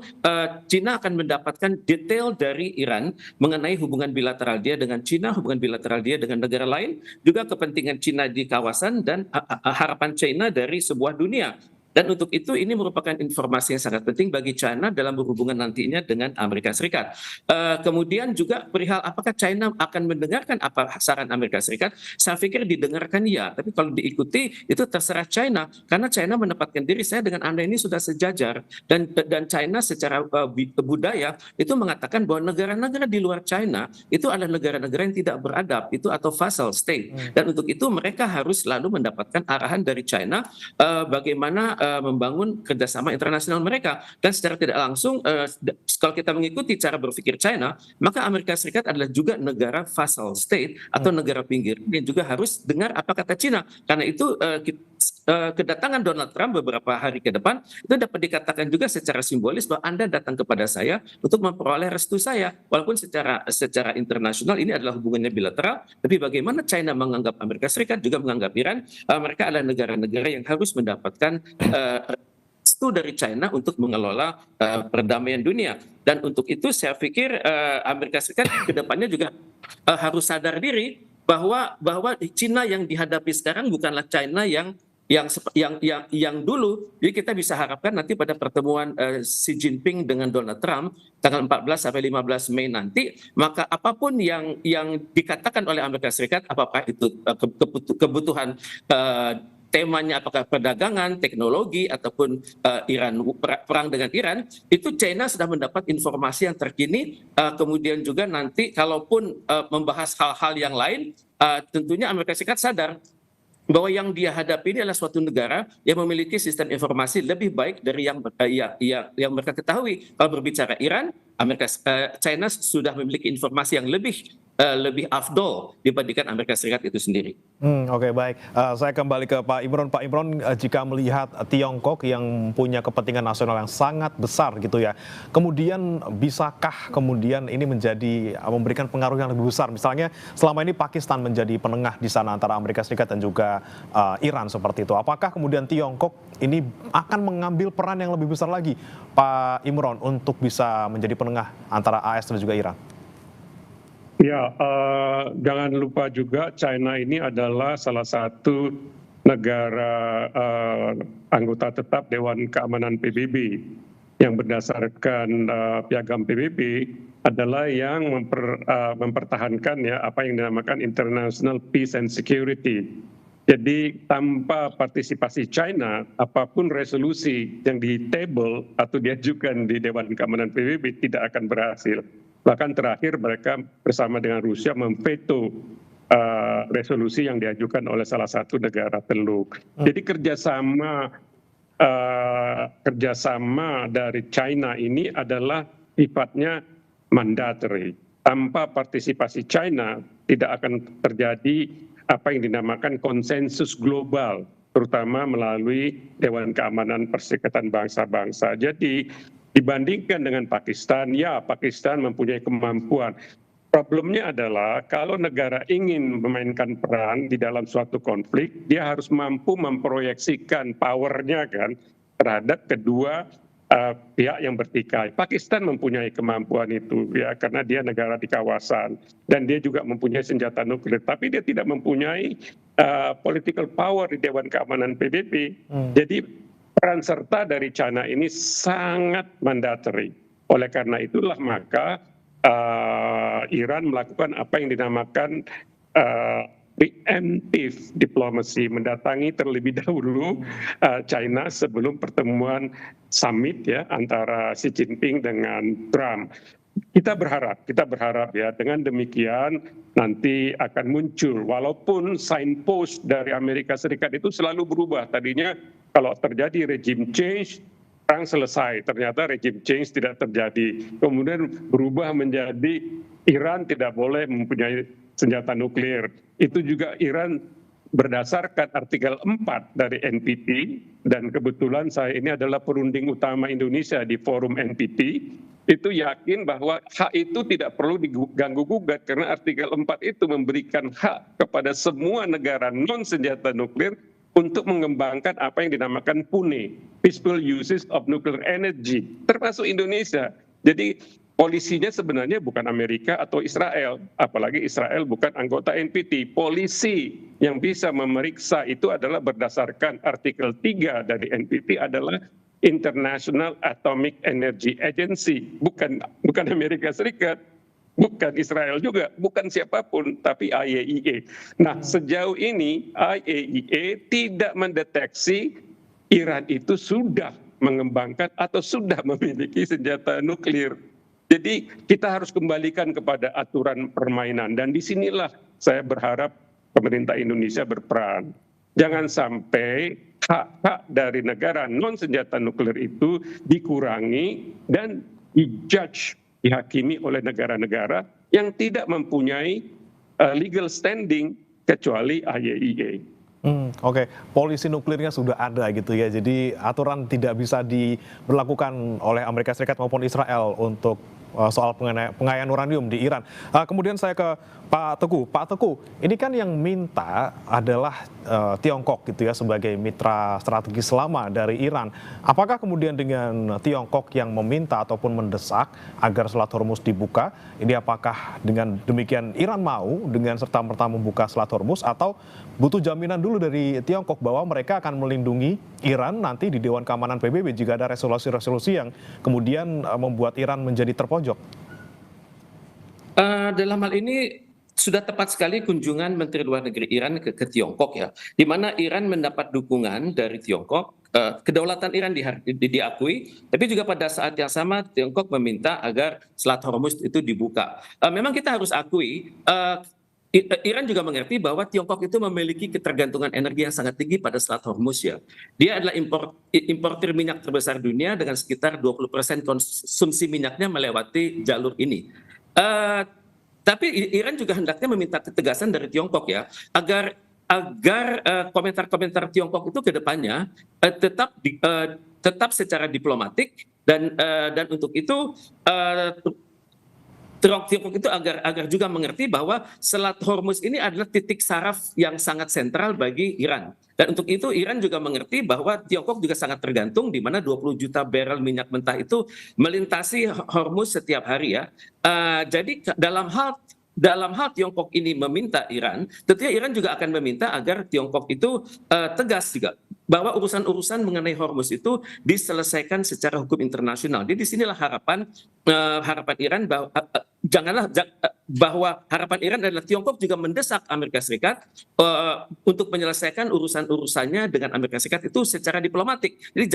Cina akan mendapatkan detail dari Iran mengenai hubungan bilateral dia dengan Cina, hubungan bilateral dia dengan negara lain, juga kepentingan Cina di kawasan dan harapan China dari sebuah dunia. Dan untuk itu ini merupakan informasi yang sangat penting bagi China dalam berhubungan nantinya dengan Amerika Serikat. Kemudian juga perihal apakah China akan mendengarkan apa saran Amerika Serikat, saya pikir didengarkan ya, tapi kalau diikuti itu terserah China, karena China menempatkan diri, saya dengan Anda ini sudah sejajar, dan China secara budaya itu mengatakan bahwa negara-negara di luar China itu adalah negara-negara yang tidak beradab, itu atau vassal state, dan untuk itu mereka harus selalu mendapatkan arahan dari China bagaimana membangun kerjasama internasional mereka. Dan secara tidak langsung kalau kita mengikuti cara berpikir China, maka Amerika Serikat adalah juga negara vassal state atau negara pinggir yang juga harus dengar apa kata China. Karena itu kedatangan Donald Trump beberapa hari ke depan itu dapat dikatakan juga secara simbolis bahwa Anda datang kepada saya untuk memperoleh restu saya, walaupun secara internasional ini adalah hubungannya bilateral, tapi bagaimana China menganggap Amerika Serikat juga menganggap Iran, mereka adalah negara-negara yang harus mendapatkan restu dari China untuk mengelola perdamaian dunia. Dan untuk itu saya pikir Amerika Serikat ke depannya juga harus sadar diri bahwa China yang dihadapi sekarang bukanlah China yang dulu. Jadi kita bisa harapkan nanti pada pertemuan Xi Jinping dengan Donald Trump tanggal 14 sampai 15 Mei nanti, maka apapun yang dikatakan oleh Amerika Serikat, apakah itu kebutuhan temanya apakah perdagangan, teknologi, ataupun Iran perang dengan Iran, itu China sudah mendapat informasi yang terkini. Kemudian juga nanti kalaupun membahas hal-hal yang lain, tentunya Amerika Serikat sadar bahwa yang dia hadapi ini adalah suatu negara yang memiliki sistem informasi lebih baik dari yang mereka ketahui. Kalau berbicara Iran, China sudah memiliki informasi yang lebih afdol dibandingkan Amerika Serikat itu sendiri. Oke, baik. Saya kembali ke Pak Imron. Pak Imron, jika melihat Tiongkok yang punya kepentingan nasional yang sangat besar gitu ya, kemudian bisakah kemudian ini memberikan pengaruh yang lebih besar? Misalnya selama ini Pakistan menjadi penengah di sana antara Amerika Serikat dan juga Iran seperti itu. Apakah kemudian Tiongkok ini akan mengambil peran yang lebih besar lagi, Pak Imron, untuk bisa menjadi penengah antara AS dan juga Iran? Ya, jangan lupa juga China ini adalah salah satu negara anggota tetap Dewan Keamanan PBB yang berdasarkan piagam PBB adalah yang mempertahankan ya apa yang dinamakan International Peace and Security. Jadi tanpa partisipasi China, apapun resolusi yang di-table atau diajukan di Dewan Keamanan PBB tidak akan berhasil. Bahkan terakhir mereka bersama dengan Rusia memveto resolusi yang diajukan oleh salah satu negara teluk. Jadi kerjasama dari China ini adalah sifatnya mandatory. Tanpa partisipasi China tidak akan terjadi apa yang dinamakan konsensus global, terutama melalui Dewan Keamanan Perserikatan Bangsa-Bangsa. Jadi Dibandingkan dengan Pakistan, ya Pakistan mempunyai kemampuan. Problemnya adalah kalau negara ingin memainkan peran di dalam suatu konflik, dia harus mampu memproyeksikan powernya kan terhadap kedua pihak yang bertikai. Pakistan mempunyai kemampuan itu ya karena dia negara di kawasan dan dia juga mempunyai senjata nuklir, tapi dia tidak mempunyai political power di Dewan Keamanan PBB. Jadi peran serta dari China ini sangat mandatory. Oleh karena itulah maka Iran melakukan apa yang dinamakan preemptive diplomacy, mendatangi terlebih dahulu China sebelum pertemuan summit ya antara Xi Jinping dengan Trump. Kita berharap ya dengan demikian nanti akan muncul, walaupun signpost dari Amerika Serikat itu selalu berubah. Tadinya kalau terjadi regime change, perang selesai, ternyata regime change tidak terjadi. Kemudian berubah menjadi Iran tidak boleh mempunyai senjata nuklir. Itu juga Iran berdasarkan artikel 4 dari NPT, dan kebetulan saya ini adalah perunding utama Indonesia di forum NPT, itu yakin bahwa hak itu tidak perlu diganggu-gugat karena artikel 4 itu memberikan hak kepada semua negara non-senjata nuklir untuk mengembangkan apa yang dinamakan PUNE, Peaceful Uses of Nuclear Energy, termasuk Indonesia. Jadi polisinya sebenarnya bukan Amerika atau Israel, apalagi Israel bukan anggota NPT. Polisi yang bisa memeriksa itu adalah berdasarkan artikel 3 dari NPT adalah International Atomic Energy Agency, bukan Amerika Serikat, bukan Israel juga, bukan siapapun, tapi IAEA. Nah, sejauh ini IAEA tidak mendeteksi Iran itu sudah mengembangkan atau sudah memiliki senjata nuklir. Jadi kita harus kembalikan kepada aturan permainan, dan disinilah saya berharap pemerintah Indonesia berperan. Jangan sampai hak-hak dari negara non-senjata nuklir itu dikurangi dan dijudge, dihakimi oleh negara-negara yang tidak mempunyai legal standing kecuali IAEA. Oke, polisi nuklirnya sudah ada gitu ya, jadi aturan tidak bisa diberlakukan oleh Amerika Serikat maupun Israel untuk soal pengayaan uranium di Iran. Kemudian saya ke Pak Teguh. Pak Teguh, ini kan yang minta adalah Tiongkok gitu ya sebagai mitra strategis lama dari Iran. Apakah kemudian dengan Tiongkok yang meminta ataupun mendesak agar Selat Hormuz dibuka, ini apakah dengan demikian Iran mau dengan serta-merta membuka Selat Hormuz, atau butuh jaminan dulu dari Tiongkok bahwa mereka akan melindungi Iran nanti di Dewan Keamanan PBB jika ada resolusi-resolusi yang kemudian membuat Iran menjadi terpojok? Dalam hal ini sudah tepat sekali kunjungan Menteri Luar Negeri Iran ke Tiongkok ya, di mana Iran mendapat dukungan dari Tiongkok. Kedaulatan Iran diakui, tapi juga pada saat yang sama Tiongkok meminta agar Selat Hormuz itu dibuka. Memang kita harus akui, Iran juga mengerti bahwa Tiongkok itu memiliki ketergantungan energi yang sangat tinggi pada Selat Hormuz ya. Dia adalah importir minyak terbesar dunia dengan sekitar 20% konsumsi minyaknya melewati jalur ini. Tapi Iran juga hendaknya meminta ketegasan dari Tiongkok ya, agar komentar-komentar Tiongkok itu ke depannya tetap secara diplomatik, dan untuk itu Tiongkok itu agar juga mengerti bahwa Selat Hormuz ini adalah titik saraf yang sangat sentral bagi Iran. Dan untuk itu Iran juga mengerti bahwa Tiongkok juga sangat tergantung, di mana 20 juta barrel minyak mentah itu melintasi Hormuz setiap hari ya. Jadi dalam hal Tiongkok ini meminta Iran, tentunya Iran juga akan meminta agar Tiongkok itu tegas juga bahwa urusan-urusan mengenai Hormuz itu diselesaikan secara hukum internasional. Jadi disinilah harapan Iran bahwa harapan Iran adalah Tiongkok juga mendesak Amerika Serikat untuk menyelesaikan urusan-urusannya dengan Amerika Serikat itu secara diplomatik. Jadi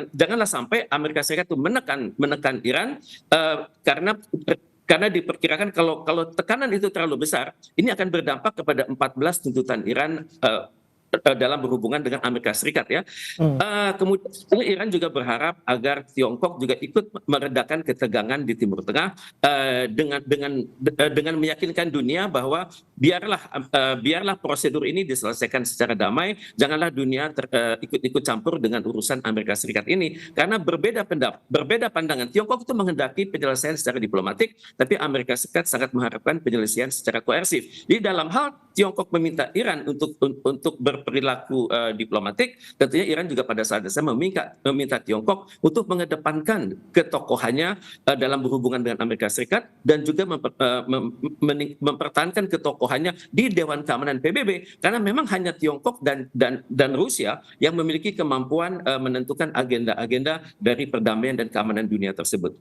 janganlah sampai Amerika Serikat itu menekan Iran karena diperkirakan kalau tekanan itu terlalu besar, ini akan berdampak kepada 14 tuntutan Iran dalam berhubungan dengan Amerika Serikat ya. Kemudian Iran juga berharap agar Tiongkok juga ikut meredakan ketegangan di Timur Tengah dengan meyakinkan dunia bahwa biarlah prosedur ini diselesaikan secara damai, janganlah dunia ikut-ikut campur dengan urusan Amerika Serikat ini, karena berbeda pandangan. Tiongkok itu menghendaki penyelesaian secara diplomatik, tapi Amerika Serikat sangat mengharapkan penyelesaian secara koersif. Di dalam hal Tiongkok meminta Iran untuk berperilaku diplomatik, tentunya Iran juga pada saat dasar meminta Tiongkok untuk mengedepankan ketokohannya dalam berhubungan dengan Amerika Serikat dan juga mempertahankan ketokohannya di Dewan Keamanan PBB, karena memang hanya Tiongkok dan Rusia yang memiliki kemampuan menentukan agenda-agenda dari perdamaian dan keamanan dunia tersebut.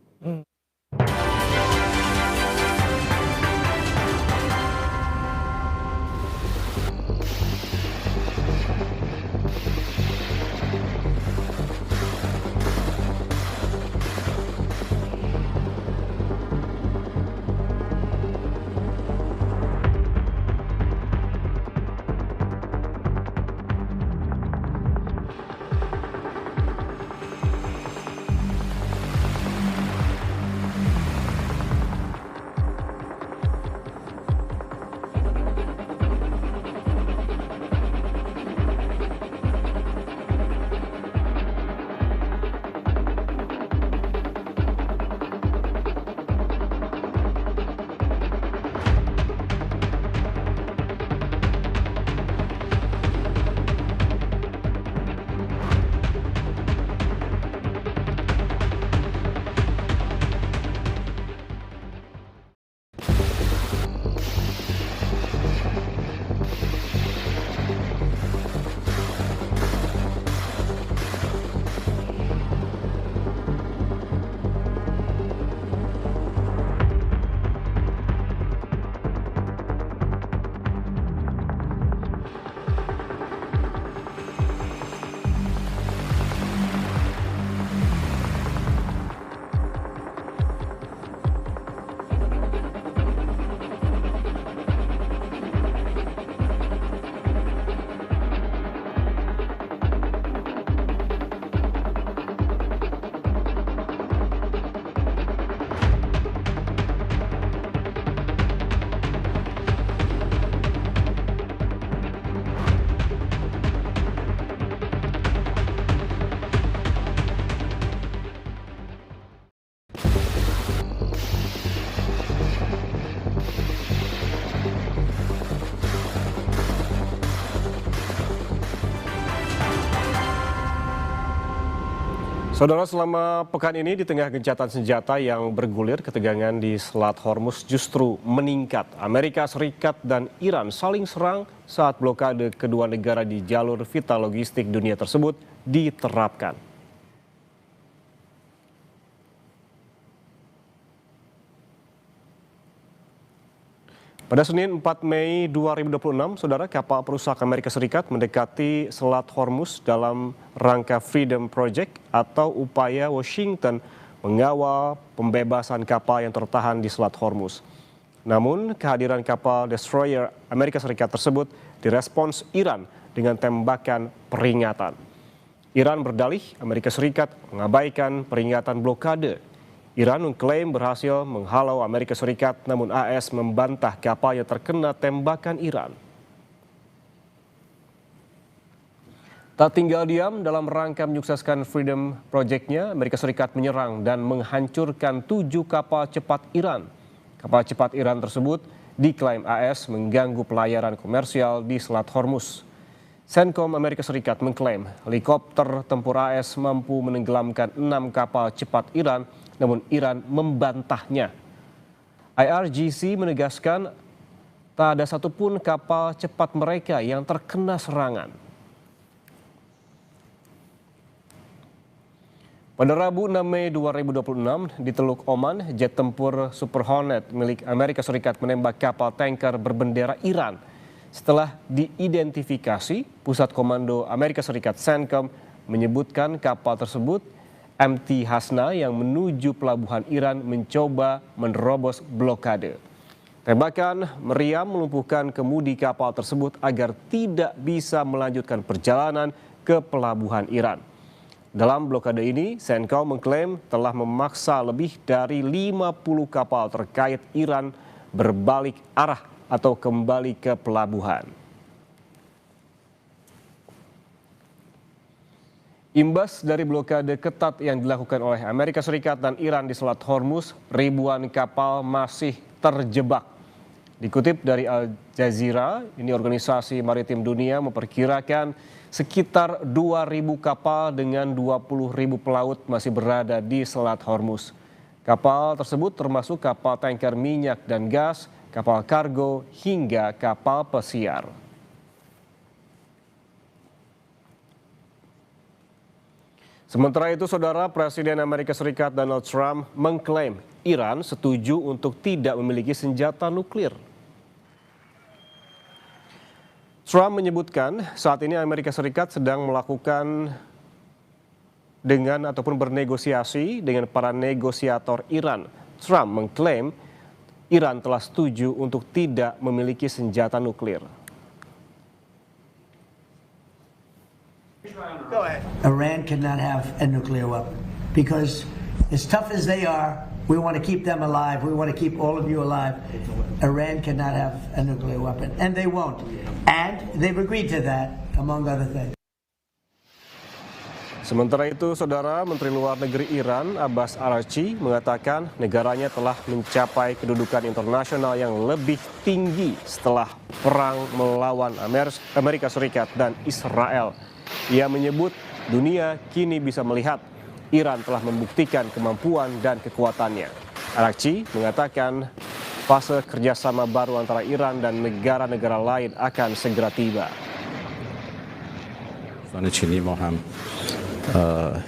Saudara, selama pekan ini di tengah gencatan senjata yang bergulir, ketegangan di Selat Hormuz justru meningkat. Amerika Serikat dan Iran saling serang saat blokade kedua negara di jalur vital logistik dunia tersebut diterapkan. Pada Senin 4 Mei 2026, saudara, kapal perusak Amerika Serikat mendekati Selat Hormuz dalam rangka Freedom Project atau upaya Washington mengawal pembebasan kapal yang tertahan di Selat Hormuz. Namun, kehadiran kapal destroyer Amerika Serikat tersebut direspons Iran dengan tembakan peringatan. Iran berdalih Amerika Serikat mengabaikan peringatan blokade. Iran mengklaim berhasil menghalau Amerika Serikat, namun AS membantah kapal yang terkena tembakan Iran. Tak tinggal diam, dalam rangka menyukseskan Freedom Project-nya, Amerika Serikat menyerang dan menghancurkan 7 kapal cepat Iran. Kapal cepat Iran tersebut diklaim AS mengganggu pelayaran komersial di Selat Hormuz. Centcom Amerika Serikat mengklaim helikopter tempur AS mampu menenggelamkan 6 kapal cepat Iran, namun Iran membantahnya. IRGC menegaskan tak ada satupun kapal cepat mereka yang terkena serangan. Pada Rabu 6 Mei 2026 di Teluk Oman, jet tempur Super Hornet milik Amerika Serikat menembak kapal tanker berbendera Iran. Setelah diidentifikasi, Pusat Komando Amerika Serikat CENTCOM menyebutkan kapal tersebut MT Hasna yang menuju pelabuhan Iran mencoba menerobos blokade. Tembakan meriam melumpuhkan kemudi kapal tersebut agar tidak bisa melanjutkan perjalanan ke pelabuhan Iran. Dalam blokade ini, CENTCOM mengklaim telah memaksa lebih dari 50 kapal terkait Iran berbalik arah atau kembali ke pelabuhan. Imbas dari blokade ketat yang dilakukan oleh Amerika Serikat dan Iran di Selat Hormuz, ribuan kapal masih terjebak. Dikutip dari Al Jazeera, ini organisasi maritim dunia memperkirakan sekitar 2.000 kapal dengan 20.000 pelaut masih berada di Selat Hormuz. Kapal tersebut termasuk kapal tanker minyak dan gas, kapal kargo, hingga kapal pesiar. Sementara itu, Saudara, Presiden Amerika Serikat Donald Trump mengklaim Iran setuju untuk tidak memiliki senjata nuklir. Trump menyebutkan saat ini Amerika Serikat sedang melakukan ataupun bernegosiasi dengan para negosiator Iran. Trump mengklaim Iran telah setuju untuk tidak memiliki senjata nuklir. Iran cannot have a nuclear weapon because as tough as they are, we want to keep them alive. We want to keep all of you alive. Iran cannot have a nuclear weapon, and they won't. And they've agreed to that, among other things. Sementara itu, Saudara, Menteri Luar Negeri Iran Abbas Araghchi mengatakan negaranya telah mencapai kedudukan internasional yang lebih tinggi setelah perang melawan Amerika Serikat dan Israel. Ia menyebut dunia kini bisa melihat Iran telah membuktikan kemampuan dan kekuatannya. Araghchi mengatakan fase kerjasama baru antara Iran dan negara-negara lain akan segera tiba.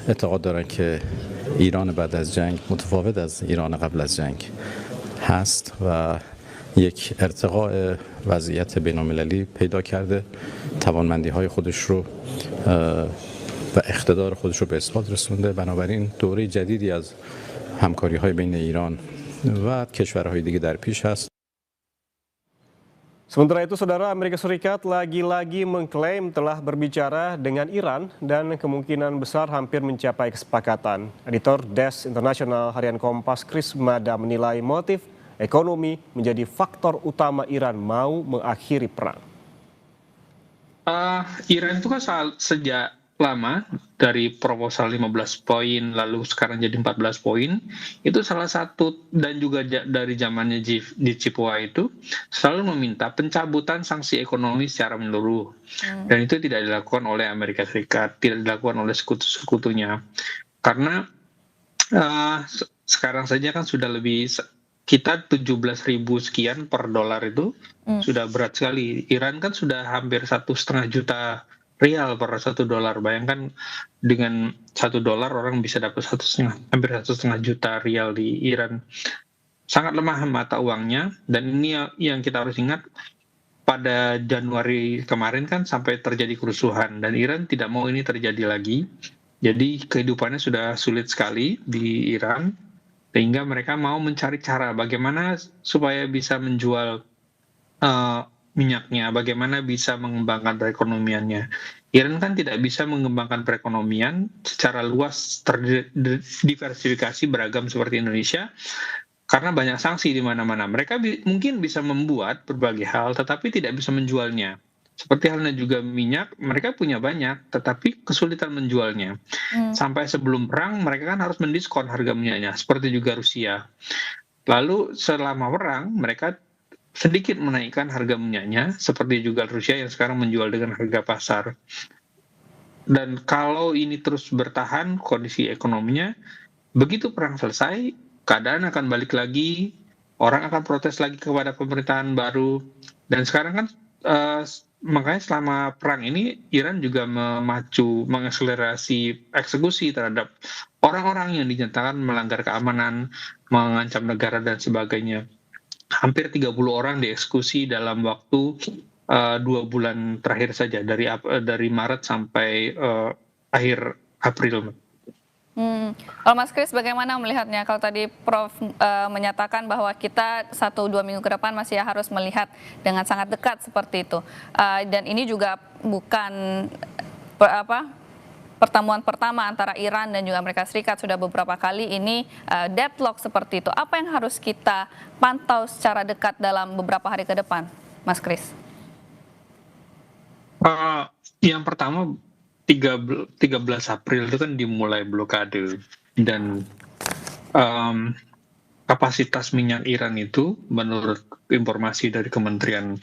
اعتقاد دارن که ایران بعد از جنگ متفاوت از ایران قبل از جنگ هست و یک ارتقاء وضعیت بین‌المللی پیدا کرده، توانمندی‌های خودش رو و اقتدار خودش رو به اثبات رسونده. بنابراین دوره جدیدی از همکاری‌های بین ایران و کشورهای دیگه در پیش هست. Sementara itu, Saudara, Amerika Serikat lagi-lagi mengklaim telah berbicara dengan Iran dan kemungkinan besar hampir mencapai kesepakatan. Editor Desk Internasional Harian Kompas Chris Mada menilai motif ekonomi menjadi faktor utama Iran mau mengakhiri perang. Iran itu kan sejak lama dari proposal 15 poin lalu sekarang jadi 14 poin itu salah satu, dan juga dari zamannya di Cipoa itu selalu meminta pencabutan sanksi ekonomi secara menyeluruh, dan itu tidak dilakukan oleh Amerika Serikat, tidak dilakukan oleh sekutu-sekutunya karena sekarang saja kan sudah lebih kita 17.000 sekian per dolar itu sudah berat sekali. Iran kan sudah hampir 1,5 juta rial per $1. Bayangkan dengan $1 orang bisa dapat hampir 1,5 juta rial di Iran. Sangat lemah mata uangnya, dan ini yang kita harus ingat, pada Januari kemarin kan sampai terjadi kerusuhan dan Iran tidak mau ini terjadi lagi. Jadi kehidupannya sudah sulit sekali di Iran, sehingga mereka mau mencari cara bagaimana supaya bisa menjual minyaknya, bagaimana bisa mengembangkan perekonomiannya. Iran kan tidak bisa mengembangkan perekonomian secara luas, terdiversifikasi beragam seperti Indonesia, karena banyak sanksi di mana-mana. Mereka mungkin bisa membuat berbagai hal, tetapi tidak bisa menjualnya. Seperti halnya juga minyak, mereka punya banyak, tetapi kesulitan menjualnya. Sampai sebelum perang, mereka kan harus mendiskon harga minyaknya, seperti juga Rusia. Lalu selama perang, mereka sedikit menaikkan harga minyaknya, seperti juga Rusia yang sekarang menjual dengan harga pasar. Dan kalau ini terus bertahan kondisi ekonominya, begitu perang selesai, keadaan akan balik lagi, orang akan protes lagi kepada pemerintahan baru. Dan sekarang kan makanya selama perang ini Iran juga mengakselerasi eksekusi terhadap orang-orang yang dinyatakan melanggar keamanan, mengancam negara dan sebagainya. Hampir 30 orang dieksekusi dalam waktu 2 bulan terakhir saja, dari Maret sampai akhir April. Kalau Mas Kris bagaimana melihatnya? Kalau tadi Prof menyatakan bahwa kita 1-2 minggu ke depan masih harus melihat dengan sangat dekat seperti itu. Dan ini juga bukan pertemuan pertama antara Iran dan juga Amerika Serikat, sudah beberapa kali ini deadlock seperti itu. Apa yang harus kita pantau secara dekat dalam beberapa hari ke depan, Mas Kris? Yang pertama 13 April itu kan dimulai blokade dan kapasitas minyak Iran itu menurut informasi dari Kementerian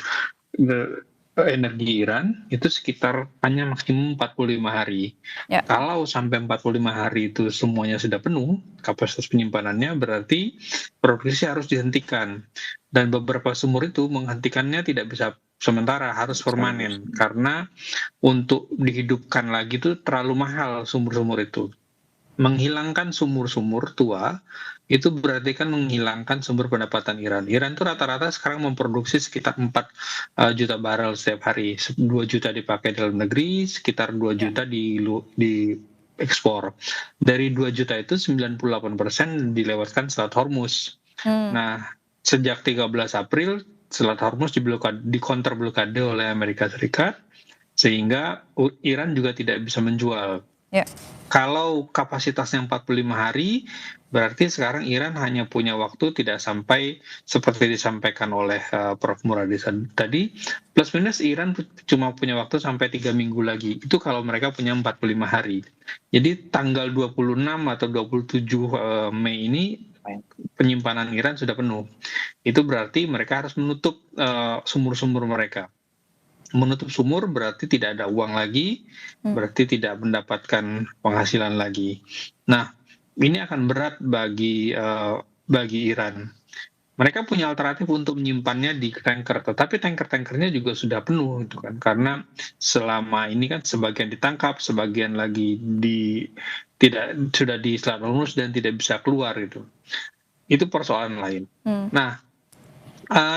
Energi Iran itu sekitar hanya maksimum 45 hari. Ya. Kalau sampai 45 hari itu semuanya sudah penuh kapasitas penyimpanannya, berarti produksi harus dihentikan. Dan beberapa sumur itu menghentikannya tidak bisa sementara, harus permanen, karena untuk dihidupkan lagi itu terlalu mahal sumur-sumur itu. Menghilangkan sumur-sumur tua itu berarti kan menghilangkan sumber pendapatan Iran. Iran itu rata-rata sekarang memproduksi sekitar 4 juta barel setiap hari. 2 juta dipakai dalam negeri, sekitar 2 juta di ekspor. Dari 2 juta itu 98% dilewatkan Selat Hormuz. Nah, sejak 13 April Selat Hormuz di counter blokade oleh Amerika Serikat, sehingga Iran juga tidak bisa menjual. Ya. Kalau kapasitasnya 45 hari, berarti sekarang Iran hanya punya waktu tidak sampai seperti disampaikan oleh Prof. Muradi tadi, plus minus Iran cuma punya waktu sampai 3 minggu lagi. Itu kalau mereka punya 45 hari. Jadi tanggal 26 atau 27 Mei ini penyimpanan Iran sudah penuh. Itu berarti mereka harus menutup sumur-sumur mereka. Menutup sumur berarti tidak ada uang lagi, berarti tidak mendapatkan penghasilan lagi. Nah, ini akan berat bagi Iran. Mereka punya alternatif untuk menyimpannya di tanker, tetapi tanker-tankernya juga sudah penuh, gitu kan? Karena selama ini kan sebagian ditangkap, sebagian lagi sudah di Selat Hormuz dan tidak bisa keluar itu. Itu persoalan lain. Nah,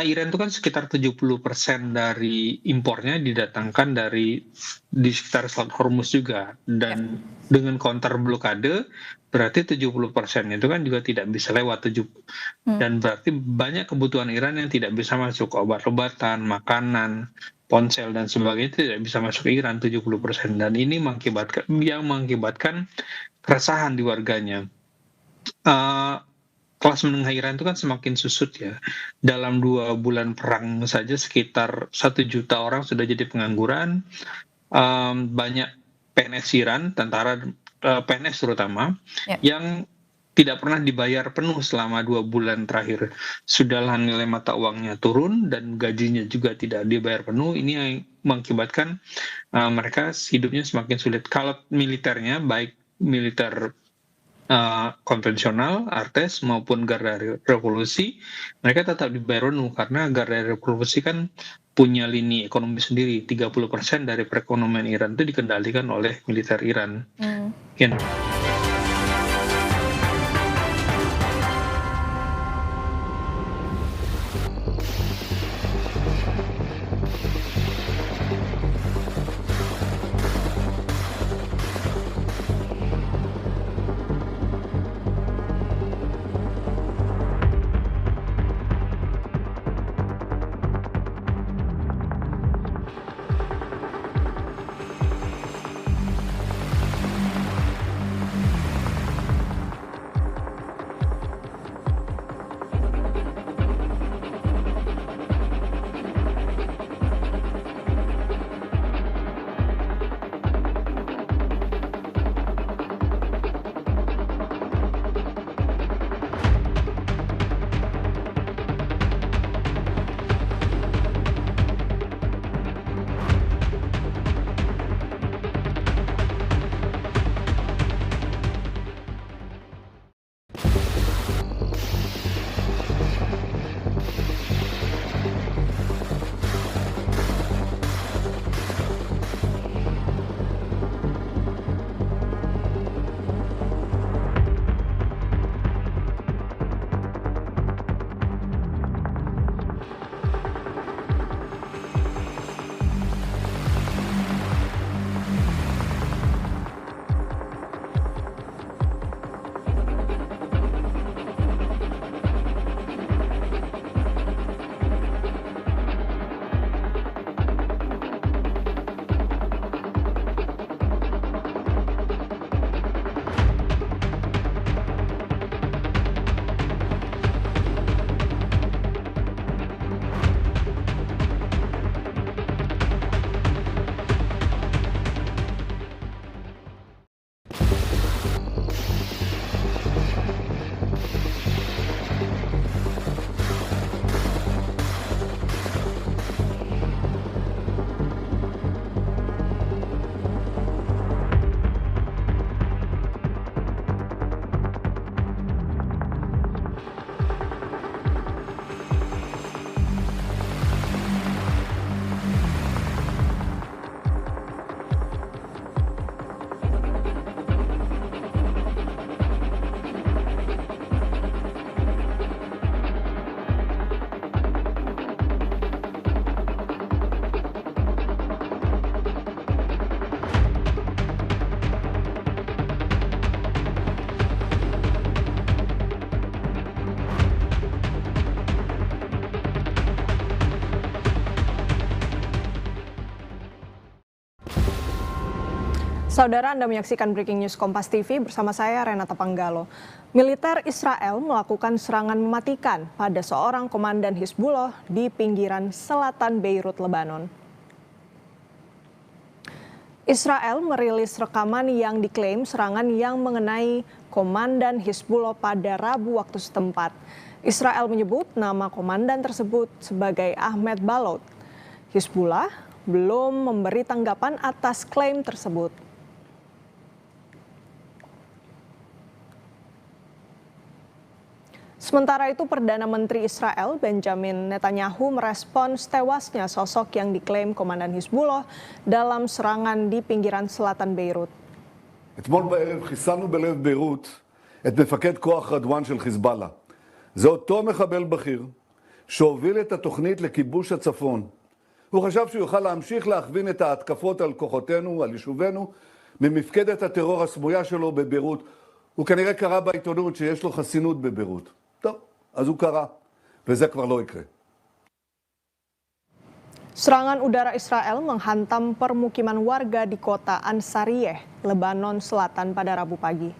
Iran itu kan sekitar 70% dari impornya didatangkan di sekitar Selat Hormuz juga, dan dengan counter blokade berarti 70% itu kan juga tidak bisa lewat dan berarti banyak kebutuhan Iran yang tidak bisa masuk, obat-obatan, makanan, ponsel dan sebagainya tidak bisa masuk ke Iran 70%, dan ini mengakibatkan keresahan di warganya. Kelas menengah Iran itu kan semakin susut ya. Dalam 2 bulan perang saja sekitar 1 juta orang sudah jadi pengangguran. Banyak PNS Iran, tentara PNS terutama, yang tidak pernah dibayar penuh selama 2 bulan terakhir. Sudahlah nilai mata uangnya turun dan gajinya juga tidak dibayar penuh. Ini yang mengakibatkan mereka hidupnya semakin sulit. Kalau militernya, baik militer konvensional, Artes maupun Garda Revolusi, mereka tetap dibayar penuh karena Garda Revolusi kan punya lini ekonomi sendiri. 30% dari perekonomian Iran itu dikendalikan oleh militer Iran. Saudara, Anda menyaksikan Breaking News Kompas TV bersama saya Renata Panggalo. Militer Israel melakukan serangan mematikan pada seorang komandan Hizbullah di pinggiran selatan Beirut, Lebanon. Israel merilis rekaman yang diklaim serangan yang mengenai komandan Hizbullah pada Rabu waktu setempat. Israel menyebut nama komandan tersebut sebagai Ahmed Balot. Hizbullah belum memberi tanggapan atas klaim tersebut. Sementara itu, Perdana Menteri Israel Benjamin Netanyahu merespons tewasnya sosok yang diklaim komandan Hizbullah dalam serangan di pinggiran selatan Beirut. אתמול בערב חיסלנו בלב ביירות את מפקד כוח רדואן של חיזבאללה. זה אותו מחבל בכיר שהוביל את התוכנית לכיבוש הצפון. הוא חשב שהוא יוכל להמשיך להכווין את ההתקפות על כוחותינו, על יישובינו, ממפקדת הטרור הסמויה שלו בביירות. הוא כנראה קרא בעיתונות שיש לו חסינות בביירות. טוב, אז הוא קרא, וזה כבר לא יקרה. Serangan udara Israel menghantam permukiman warga di kota Ansariyeh, Lebanon Selatan pada Rabu pagi.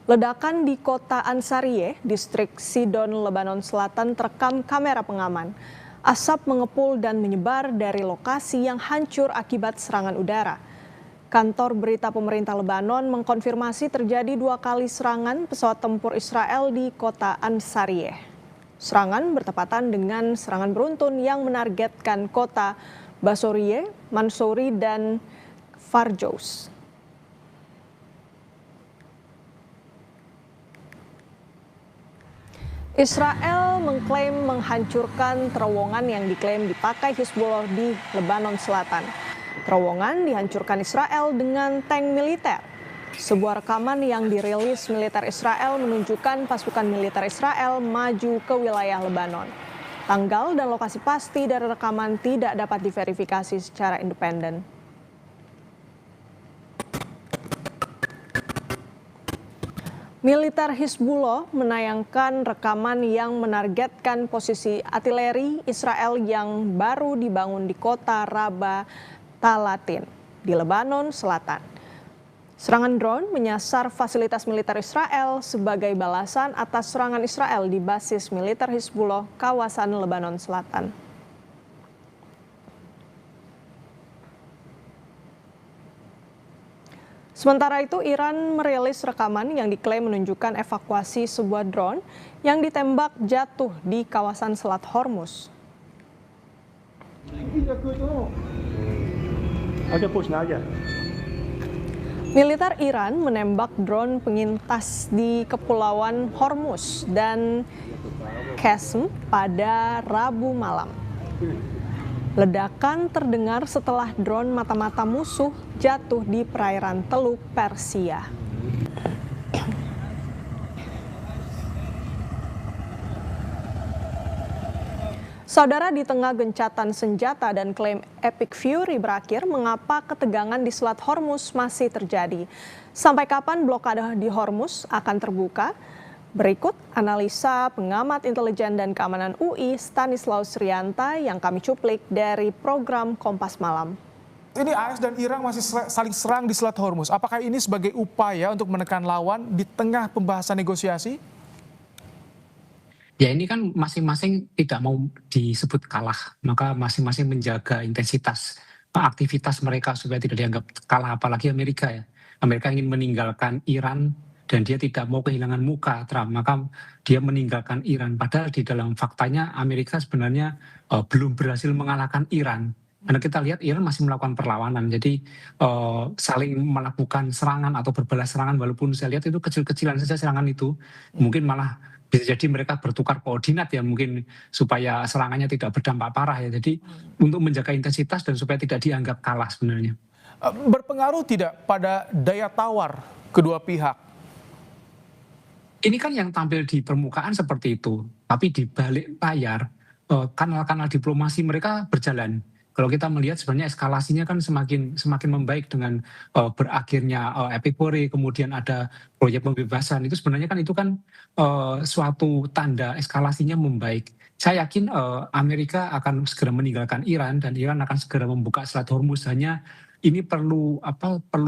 Ledakan di kota Ansariyeh, distrik Sidon, Lebanon Selatan terekam kamera pengaman. Asap mengepul dan menyebar dari lokasi yang hancur akibat serangan udara. Kantor berita pemerintah Lebanon mengkonfirmasi terjadi 2 kali serangan pesawat tempur Israel di kota Ansariyeh. Serangan bertepatan dengan serangan beruntun yang menargetkan kota Basoriye, Mansouri, dan Farjous. Israel mengklaim menghancurkan terowongan yang diklaim dipakai Hizbullah di Lebanon Selatan. Terowongan dihancurkan Israel dengan tank militer. Sebuah rekaman yang dirilis militer Israel menunjukkan pasukan militer Israel maju ke wilayah Lebanon. Tanggal dan lokasi pasti dari rekaman tidak dapat diverifikasi secara independen. Militer Hizbullah menayangkan rekaman yang menargetkan posisi artileri Israel yang baru dibangun di kota Raba Talatin di Lebanon Selatan. Serangan drone menyasar fasilitas militer Israel sebagai balasan atas serangan Israel di basis militer Hizbullah kawasan Lebanon Selatan. Sementara itu, Iran merilis rekaman yang diklaim menunjukkan evakuasi sebuah drone yang ditembak jatuh di kawasan Selat Hormuz. Militer Iran menembak drone pengintas di Kepulauan Hormuz dan Qasem pada Rabu malam. Ledakan terdengar setelah drone mata-mata musuh jatuh di perairan Teluk Persia. Saudara, di tengah gencatan senjata dan klaim Epic Fury berakhir, mengapa ketegangan di Selat Hormuz masih terjadi? Sampai kapan blokade di Hormuz akan terbuka? Berikut analisa pengamat intelijen dan keamanan UI Stanislaus Rianta yang kami cuplik dari program Kompas Malam. Ini AS dan Iran masih saling serang di Selat Hormuz. Apakah ini sebagai upaya untuk menekan lawan di tengah pembahasan negosiasi? Ya, ini kan masing-masing tidak mau disebut kalah, maka masing-masing menjaga intensitas aktivitas mereka supaya tidak dianggap kalah, apalagi Amerika ya. Amerika ingin meninggalkan Iran dan dia tidak mau kehilangan muka Trump, maka dia meninggalkan Iran. Padahal di dalam faktanya Amerika sebenarnya belum berhasil mengalahkan Iran. Karena kita lihat Iran masih melakukan perlawanan, jadi saling melakukan serangan atau berbalas serangan, walaupun saya lihat itu kecil-kecilan saja serangan itu, mungkin malah bisa jadi mereka bertukar koordinat ya mungkin supaya serangannya tidak berdampak parah ya. Jadi untuk menjaga intensitas dan supaya tidak dianggap kalah sebenarnya. Berpengaruh tidak pada daya tawar kedua pihak? Ini kan yang tampil di permukaan seperti itu, tapi di balik layar kanal-kanal diplomasi mereka berjalan. Kalau kita melihat sebenarnya eskalasinya kan semakin membaik dengan berakhirnya Epic Fury, kemudian ada proyek pembebasan, itu sebenarnya kan itu kan suatu tanda eskalasinya membaik. Saya yakin Amerika akan segera meninggalkan Iran dan Iran akan segera membuka Selat Hormuz, hanya ini perlu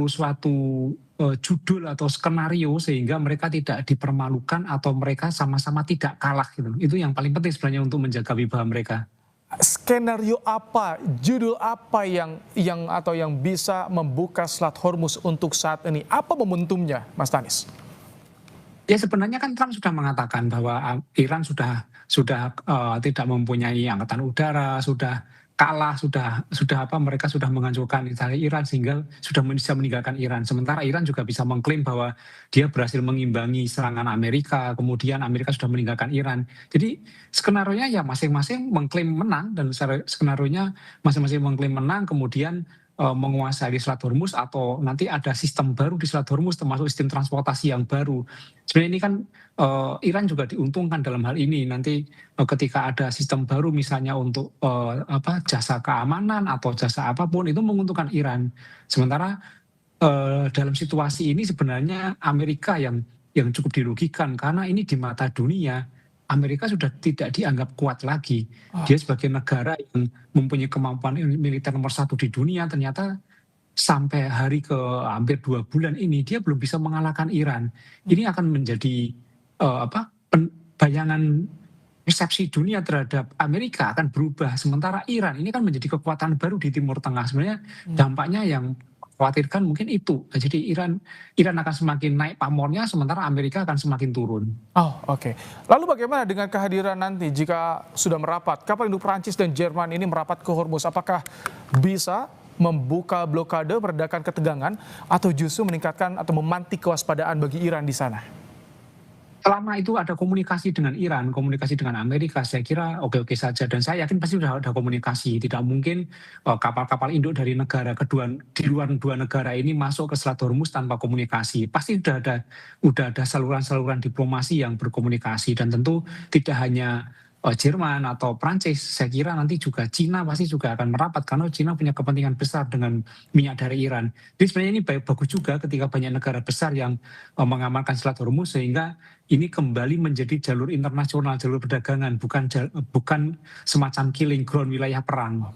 suatu judul atau skenario sehingga mereka tidak dipermalukan atau mereka sama-sama tidak kalah gitu. Itu yang paling penting sebenarnya untuk menjaga wibawa mereka. Skenario apa, judul apa yang bisa membuka Selat Hormuz untuk saat ini? Apa momentumnya, Mas Tanis? Ya sebenarnya kan Trump sudah mengatakan bahwa Iran sudah tidak mempunyai angkatan udara, sudah kalah, mereka sudah menghancurkan Iran sehingga sudah bisa meninggalkan Iran. Sementara Iran juga bisa mengklaim bahwa dia berhasil mengimbangi serangan Amerika, kemudian Amerika sudah meninggalkan Iran. Jadi skenarionya ya masing-masing mengklaim menang dan skenarionya masing-masing mengklaim menang, kemudian menguasai Selat Hormuz atau nanti ada sistem baru di Selat Hormuz termasuk sistem transportasi yang baru. Sebenarnya ini kan Iran juga diuntungkan dalam hal ini nanti ketika ada sistem baru misalnya untuk jasa keamanan atau jasa apapun itu menguntungkan Iran. Sementara dalam situasi ini sebenarnya Amerika yang cukup dirugikan karena ini di mata dunia Amerika sudah tidak dianggap kuat lagi. Dia sebagai negara yang mempunyai kemampuan militer nomor 1 di dunia, ternyata sampai hari ke hampir 2 bulan ini dia belum bisa mengalahkan Iran. Ini akan menjadi bayangan persepsi dunia terhadap Amerika akan berubah. Sementara Iran ini kan menjadi kekuatan baru di Timur Tengah. Sebenarnya dampaknya yang khawatirkan mungkin itu. Jadi Iran akan semakin naik pamornya, sementara Amerika akan semakin turun. Oke. Lalu bagaimana dengan kehadiran nanti jika sudah merapat? Kapal induk Prancis dan Jerman ini merapat ke Hormuz. Apakah bisa membuka blokade, meredakan ketegangan, atau justru meningkatkan atau memantik kewaspadaan bagi Iran di sana? Selama itu ada komunikasi dengan Iran, komunikasi dengan Amerika, saya kira oke-oke saja. Dan saya yakin pasti sudah ada komunikasi. Tidak mungkin kapal-kapal induk dari negara kedua, di luar dua negara ini masuk ke Selat Hormuz tanpa komunikasi. Pasti sudah ada saluran-saluran diplomasi yang berkomunikasi. Dan tentu tidak hanya Jerman atau Prancis, saya kira nanti juga Cina pasti juga akan merapat karena Cina punya kepentingan besar dengan minyak dari Iran. Jadi sebenarnya ini bagus juga ketika banyak negara besar yang mengamankan Selat Hormuz sehingga ini kembali menjadi jalur internasional, jalur perdagangan, bukan semacam killing ground wilayah perang.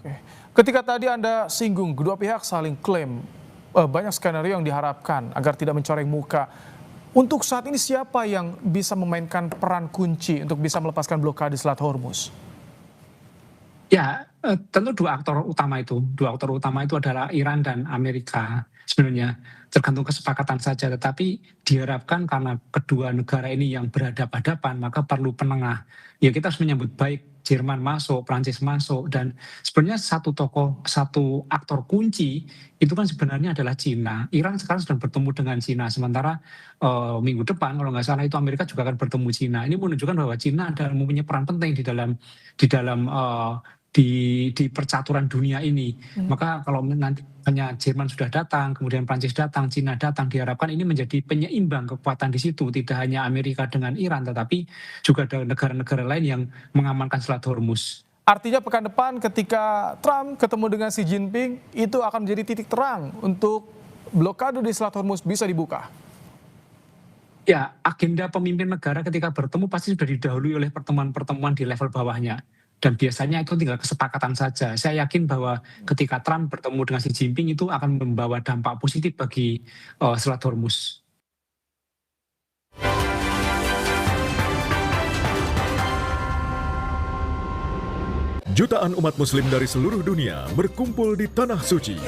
Ketika tadi Anda singgung kedua pihak saling klaim banyak skenario yang diharapkan agar tidak mencoreng muka. Untuk saat ini siapa yang bisa memainkan peran kunci untuk bisa melepaskan blokade Selat Hormuz? Ya, tentu dua aktor utama itu adalah Iran dan Amerika. Sebenarnya tergantung kesepakatan saja, tetapi diharapkan karena kedua negara ini yang berhadapan-hadapan, maka perlu penengah. Ya kita harus menyambut baik Jerman masuk, Prancis masuk, dan sebenarnya satu aktor kunci itu kan sebenarnya adalah Cina. Iran sekarang sedang bertemu dengan Cina, sementara minggu depan kalau nggak salah itu Amerika juga akan bertemu Cina. Ini menunjukkan bahwa Cina mempunyai peran penting di percaturan dunia ini. Maka kalau nanti hanya Jerman sudah datang, kemudian Prancis datang, Cina datang, diharapkan ini menjadi penyeimbang kekuatan di situ. Tidak hanya Amerika dengan Iran, tetapi juga ada negara-negara lain yang mengamankan Selat Hormuz. Artinya pekan depan ketika Trump ketemu dengan Xi Jinping, itu akan menjadi titik terang untuk blokade di Selat Hormuz bisa dibuka? Ya, agenda pemimpin negara ketika bertemu pasti sudah didahului oleh pertemuan-pertemuan di level bawahnya. Dan biasanya itu tinggal kesepakatan saja. Saya yakin bahwa ketika Trump bertemu dengan Xi Jinping itu akan membawa dampak positif bagi Selat Hormuz. Jutaan umat muslim dari seluruh dunia berkumpul di Tanah Suci.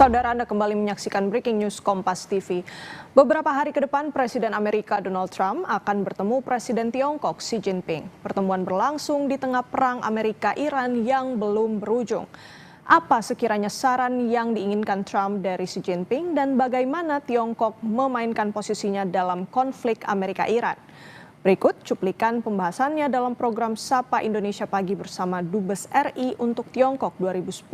Saudara, Anda kembali menyaksikan Breaking News Kompas TV. Beberapa hari ke depan, Presiden Amerika Donald Trump akan bertemu Presiden Tiongkok Xi Jinping. Pertemuan berlangsung di tengah perang Amerika-Iran yang belum berujung. Apa sekiranya saran yang diinginkan Trump dari Xi Jinping dan bagaimana Tiongkok memainkan posisinya dalam konflik Amerika-Iran? Berikut cuplikan pembahasannya dalam program Sapa Indonesia Pagi bersama Dubes RI untuk Tiongkok 2010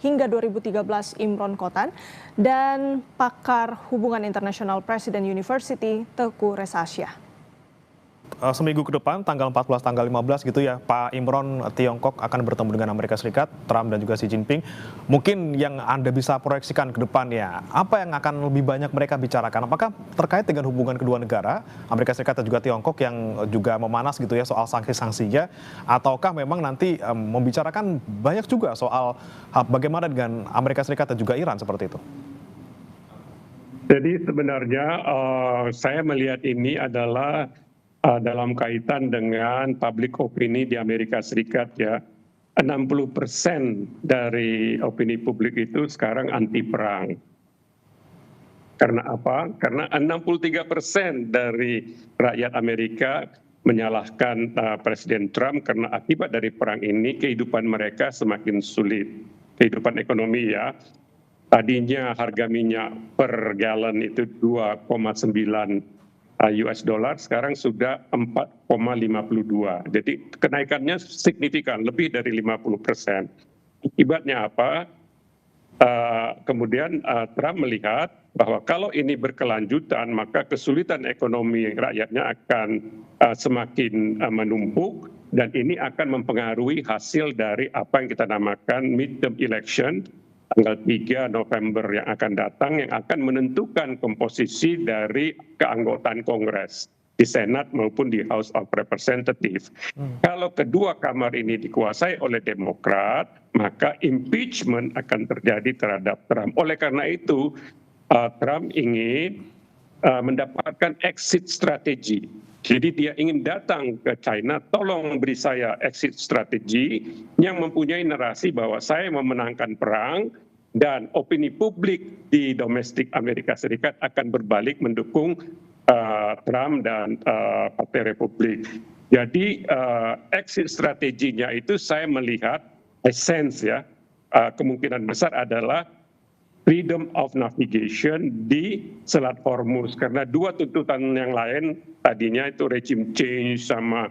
hingga 2013 Imron Khotan dan pakar hubungan internasional Presiden University Teuku Resasya. Seminggu ke depan, tanggal 14, tanggal 15 gitu ya, Pak Imron, Tiongkok akan bertemu dengan Amerika Serikat, Trump dan juga Xi Jinping. Mungkin yang Anda bisa proyeksikan ke depannya, apa yang akan lebih banyak mereka bicarakan? Apakah terkait dengan hubungan kedua negara, Amerika Serikat dan juga Tiongkok yang juga memanas gitu ya soal sanksi-sanksinya, ataukah memang nanti membicarakan banyak juga soal bagaimana dengan Amerika Serikat dan juga Iran seperti itu? Jadi sebenarnya saya melihat ini adalah dalam kaitan dengan public opini di Amerika Serikat ya. 60% dari opini publik itu sekarang anti perang. Karena apa? Karena 63% dari rakyat Amerika menyalahkan Presiden Trump karena akibat dari perang ini kehidupan mereka semakin sulit. Kehidupan ekonomi ya. Tadinya harga minyak per galon itu 2,9 US dollar, sekarang sudah 4,52. Jadi kenaikannya signifikan, lebih dari 50%. Akibatnya apa? Kemudian Trump melihat bahwa kalau ini berkelanjutan, maka kesulitan ekonomi rakyatnya akan semakin menumpuk, dan ini akan mempengaruhi hasil dari apa yang kita namakan midterm election, tanggal 3 November yang akan datang, yang akan menentukan komposisi dari keanggotaan Kongres di Senat maupun di House of Representatives. Kalau kedua kamar ini dikuasai oleh Demokrat, maka impeachment akan terjadi terhadap Trump. Oleh karena itu, Trump ingin mendapatkan exit strategi. Jadi dia ingin datang ke China, tolong beri saya exit strategi yang mempunyai narasi bahwa saya memenangkan perang dan opini publik di domestik Amerika Serikat akan berbalik mendukung Trump dan Partai Republik. Jadi exit strateginya itu saya melihat essence ya, kemungkinan besar adalah freedom of navigation di Selat Hormuz, karena dua tuntutan yang lain tadinya itu regime change sama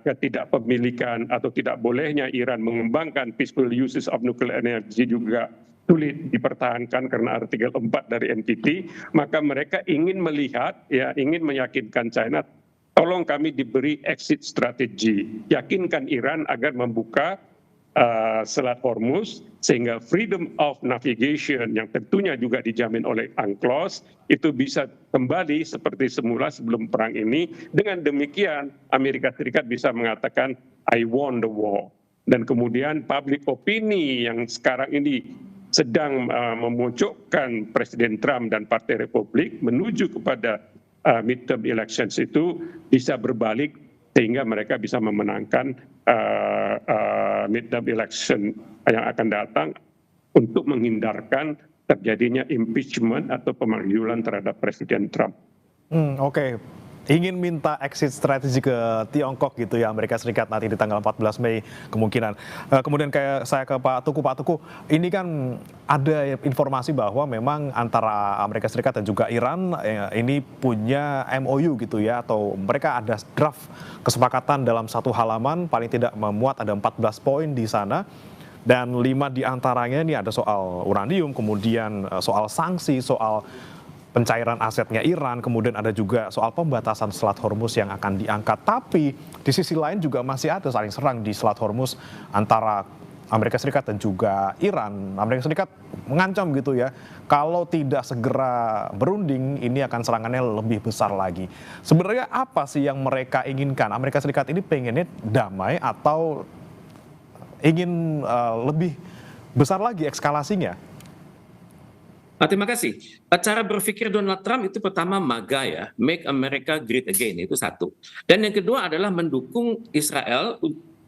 ketidakpemilikan atau tidak bolehnya Iran mengembangkan peaceful uses of nuclear energy juga sulit dipertahankan karena artikel 4 dari NPT. Maka mereka ingin melihat, ya ingin meyakinkan China, tolong kami diberi exit strategi, yakinkan Iran agar membuka Selat Hormuz sehingga freedom of navigation yang tentunya juga dijamin oleh UNCLOS itu bisa kembali seperti semula sebelum perang ini. Dengan demikian Amerika Serikat bisa mengatakan I won the war, dan kemudian public opini yang sekarang ini sedang memojokkan Presiden Trump dan Partai Republik menuju kepada midterm elections itu bisa berbalik sehingga mereka bisa memenangkan midterm election yang akan datang untuk menghindarkan terjadinya impeachment atau pemanggilan terhadap Presiden Trump. Oke. Ingin minta exit strategi ke Tiongkok gitu ya, Amerika Serikat nanti di tanggal 14 Mei kemungkinan. Kemudian kayak saya ke Pak Tuku, ini kan ada informasi bahwa memang antara Amerika Serikat dan juga Iran ini punya MOU gitu ya, atau mereka ada draft kesepakatan dalam satu halaman, paling tidak memuat ada 14 poin di sana. Dan 5 diantaranya ini ada soal uranium, kemudian soal sanksi, soal pencairan asetnya Iran, kemudian ada juga soal pembatasan Selat Hormuz yang akan diangkat. Tapi di sisi lain juga masih ada saling serang di Selat Hormuz antara Amerika Serikat dan juga Iran. Amerika Serikat mengancam gitu ya, kalau tidak segera berunding ini akan serangannya lebih besar lagi. Sebenarnya apa sih yang mereka inginkan? Amerika Serikat ini pengennya damai atau ingin lebih besar lagi eskalasinya? Terima kasih. Cara berpikir Donald Trump itu pertama MAGA ya, Make America Great Again, itu satu. Dan yang kedua adalah mendukung Israel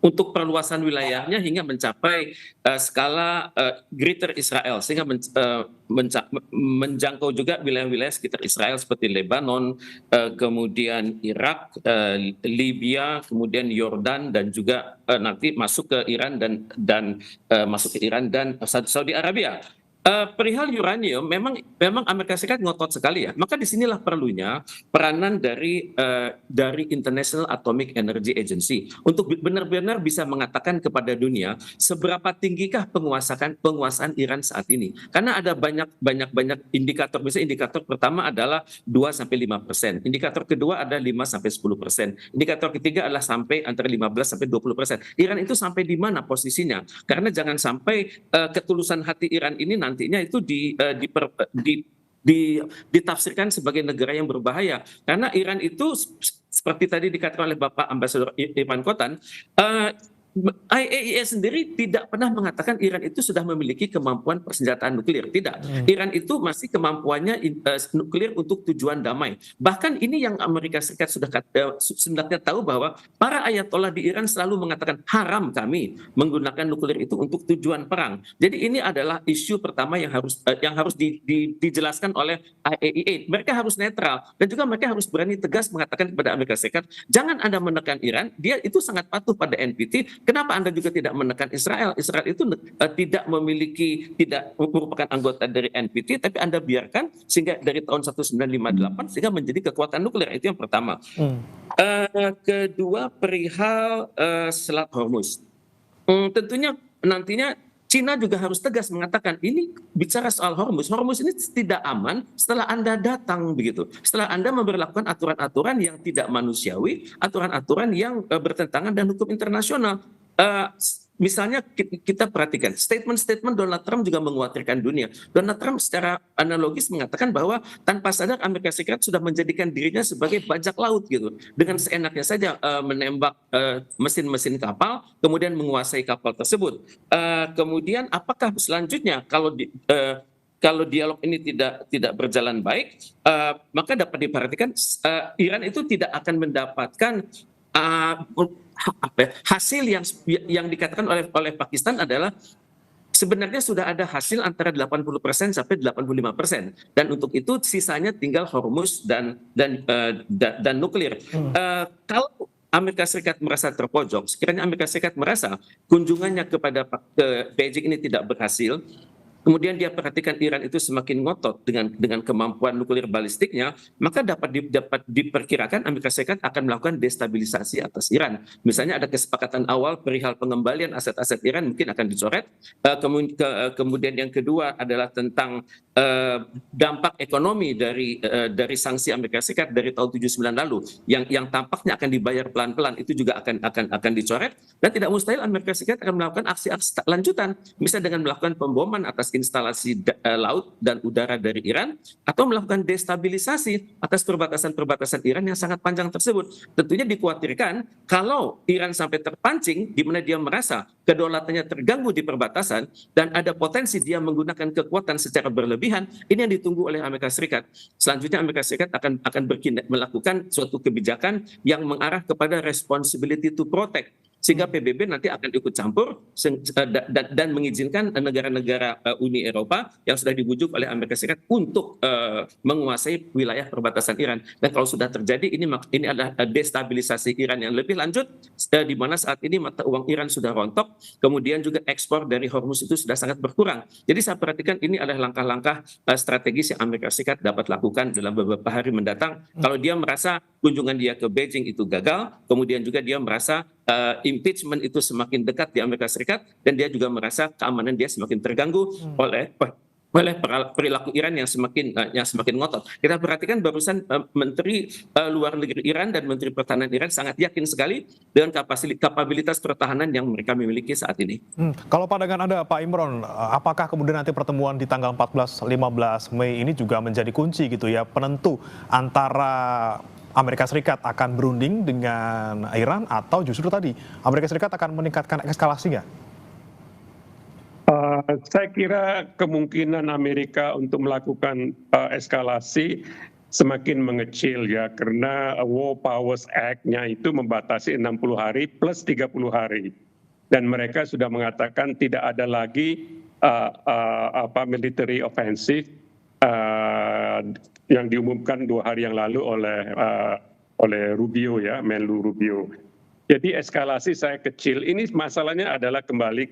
untuk perluasan wilayahnya hingga mencapai skala Greater Israel, sehingga menjangkau juga wilayah-wilayah sekitar Israel seperti Lebanon, kemudian Irak, Libya, kemudian Yordan, dan juga nanti masuk ke Iran dan masuk ke Iran dan Saudi Arabia. Perihal uranium, memang Amerika Serikat ngotot sekali ya. Maka disinilah perlunya peranan dari International Atomic Energy Agency untuk benar-benar bisa mengatakan kepada dunia seberapa tinggikah penguasaan Iran saat ini. Karena ada banyak indikator. Misalnya indikator pertama adalah 2-5%, indikator kedua ada 5-10%, indikator ketiga adalah sampai antara 15-20%. Iran itu sampai di mana posisinya? Karena jangan sampai ketulusan hati Iran ini nantinya itu ditafsirkan sebagai negara yang berbahaya. Karena Iran itu seperti tadi dikatakan oleh Bapak Ambasador Irfan Kotan, IAEA sendiri tidak pernah mengatakan Iran itu sudah memiliki kemampuan persenjataan nuklir. Tidak. Iran itu masih kemampuannya nuklir untuk tujuan damai. Bahkan ini yang Amerika Serikat sudah sebenarnya tahu bahwa para ayatollah di Iran selalu mengatakan haram kami menggunakan nuklir itu untuk tujuan perang. Jadi ini adalah isu pertama yang harus dijelaskan oleh IAEA. Mereka harus netral dan juga mereka harus berani tegas mengatakan kepada Amerika Serikat, jangan Anda menekan Iran, dia itu sangat patuh pada NPT. Kenapa Anda juga tidak menekan Israel? Israel itu tidak merupakan anggota dari NPT, tapi Anda biarkan sehingga dari tahun 1958 sehingga menjadi kekuatan nuklir. Itu yang pertama. Kedua, perihal Selat Hormuz. Tentunya nantinya Cina juga harus tegas mengatakan ini bicara soal Hormuz ini tidak aman setelah Anda datang begitu. Setelah Anda memberlakukan aturan-aturan yang tidak manusiawi, aturan-aturan yang bertentangan dengan hukum internasional. Misalnya kita perhatikan statement-statement Donald Trump juga mengkhawatirkan dunia. Donald Trump secara analogis mengatakan bahwa tanpa sadar Amerika Serikat sudah menjadikan dirinya sebagai bajak laut gitu. Dengan seenaknya saja menembak mesin-mesin kapal, kemudian menguasai kapal tersebut. Kemudian apakah selanjutnya kalau dialog ini tidak berjalan baik, maka dapat diperhatikan Iran itu tidak akan mendapatkan hasil yang dikatakan oleh Pakistan adalah sebenarnya sudah ada hasil antara 80% sampai 85%, dan untuk itu sisanya tinggal Hormuz dan nuklir. Kalau Amerika Serikat merasa terpojok, sekiranya Amerika Serikat merasa kunjungannya ke Beijing ini tidak berhasil, kemudian dia perhatikan Iran itu semakin ngotot dengan kemampuan nuklir balistiknya, maka dapat diperkirakan Amerika Serikat akan melakukan destabilisasi atas Iran. Misalnya ada kesepakatan awal perihal pengembalian aset-aset Iran mungkin akan dicoret. Kemudian yang kedua adalah tentang dampak ekonomi dari sanksi Amerika Serikat dari tahun 79 lalu yang tampaknya akan dibayar pelan-pelan, itu juga akan dicoret, dan tidak mustahil Amerika Serikat akan melakukan aksi-aksi lanjutan, misalnya dengan melakukan pemboman atas instalasi laut dan udara dari Iran, atau melakukan destabilisasi atas perbatasan Iran yang sangat panjang tersebut. Tentunya dikhawatirkan kalau Iran sampai terpancing di mana dia merasa kedaulatannya terganggu di perbatasan dan ada potensi dia menggunakan kekuatan secara berlebihan, ini yang ditunggu oleh Amerika Serikat. Selanjutnya Amerika Serikat akan melakukan suatu kebijakan yang mengarah kepada responsibility to protect, sehingga PBB nanti akan ikut campur dan mengizinkan negara-negara Uni Eropa yang sudah dibujuk oleh Amerika Serikat untuk menguasai wilayah perbatasan Iran. Dan kalau sudah terjadi, ini adalah destabilisasi Iran yang lebih lanjut, di mana saat ini mata uang Iran sudah rontok, kemudian juga ekspor dari Hormuz itu sudah sangat berkurang. Jadi saya perhatikan ini adalah langkah-langkah strategis yang Amerika Serikat dapat lakukan dalam beberapa hari mendatang. Kalau dia merasa kunjungan dia ke Beijing itu gagal, kemudian juga dia merasa impeachment itu semakin dekat di Amerika Serikat, dan dia juga merasa keamanan dia semakin terganggu oleh perilaku Iran yang semakin ngotot. Kita perhatikan barusan Menteri Luar Negeri Iran dan Menteri Pertahanan Iran sangat yakin sekali dengan kapabilitas pertahanan yang mereka miliki saat ini. Kalau pandangan Anda Pak Imron, apakah kemudian nanti pertemuan di tanggal 14-15 Mei ini juga menjadi kunci gitu ya, penentu antara Amerika Serikat akan berunding dengan Iran, atau justru tadi Amerika Serikat akan meningkatkan eskalasinya? Saya kira kemungkinan Amerika untuk melakukan eskalasi semakin mengecil ya, karena War Powers Act-nya itu membatasi 60 hari plus 30 hari. Dan mereka sudah mengatakan tidak ada lagi military offensive yang diumumkan 2 hari yang lalu oleh Rubio ya, Menlu Rubio. Jadi eskalasi saya kecil. Ini masalahnya adalah kembali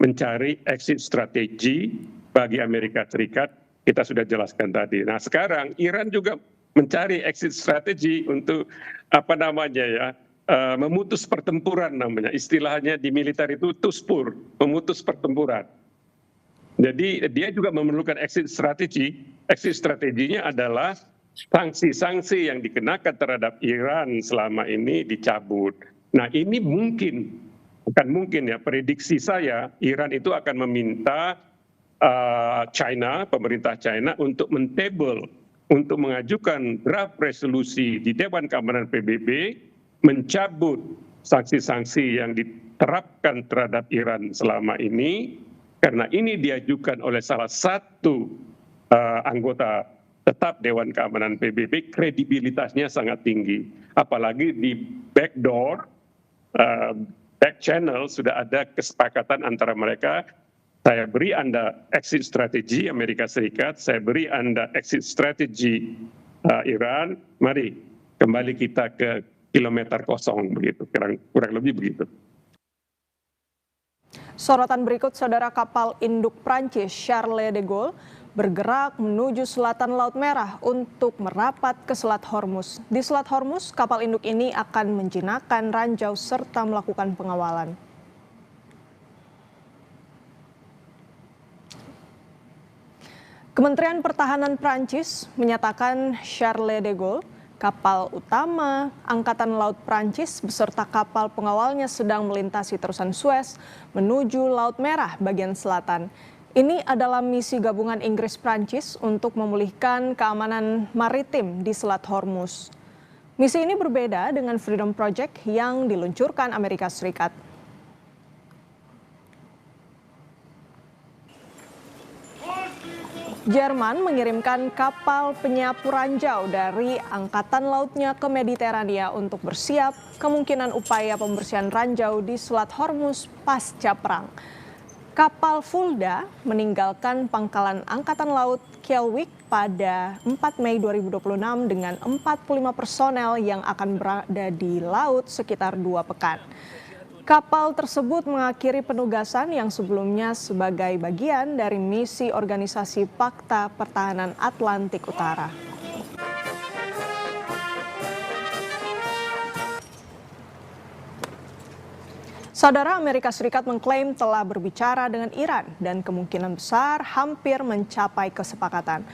mencari exit strategi bagi Amerika Serikat. Kita sudah jelaskan tadi. Nah sekarang Iran juga mencari exit strategi untuk memutus pertempuran namanya. Istilahnya di militer itu tuspur, memutus pertempuran. Jadi dia juga memerlukan exit strategi. Exit strateginya adalah sanksi-sanksi yang dikenakan terhadap Iran selama ini dicabut. Nah ini bukan mungkin ya, prediksi saya Iran itu akan meminta pemerintah China untuk mentable, untuk mengajukan draft resolusi di Dewan Keamanan PBB, mencabut sanksi-sanksi yang diterapkan terhadap Iran selama ini, karena ini diajukan oleh salah satu anggota tetap Dewan Keamanan PBB, kredibilitasnya sangat tinggi. Apalagi di backdoor, back channel sudah ada kesepakatan antara mereka. Saya beri Anda exit strategi Amerika Serikat, saya beri Anda exit strategi Iran. Mari kembali kita ke kilometer kosong begitu, kurang lebih begitu. Sorotan berikut, saudara, kapal induk Prancis Charles de Gaulle bergerak menuju selatan Laut Merah untuk merapat ke Selat Hormuz. Di Selat Hormuz, kapal induk ini akan menjinakkan ranjau serta melakukan pengawalan. Kementerian Pertahanan Prancis menyatakan Charles de Gaulle, kapal utama Angkatan Laut Prancis beserta kapal pengawalnya sedang melintasi terusan Suez menuju Laut Merah bagian selatan. Ini adalah misi gabungan Inggris-Prancis untuk memulihkan keamanan maritim di Selat Hormuz. Misi ini berbeda dengan Freedom Project yang diluncurkan Amerika Serikat. Jerman mengirimkan kapal penyapu ranjau dari Angkatan Lautnya ke Mediterania untuk bersiap kemungkinan upaya pembersihan ranjau di Selat Hormuz pasca perang. Kapal Fulda meninggalkan pangkalan Angkatan Laut Kielwijk pada 4 Mei 2026 dengan 45 personel yang akan berada di laut sekitar 2 pekan. Kapal tersebut mengakhiri penugasan yang sebelumnya sebagai bagian dari misi Organisasi Pakta Pertahanan Atlantik Utara. Saudara, Amerika Serikat mengklaim telah berbicara dengan Iran dan kemungkinan besar hampir mencapai kesepakatan.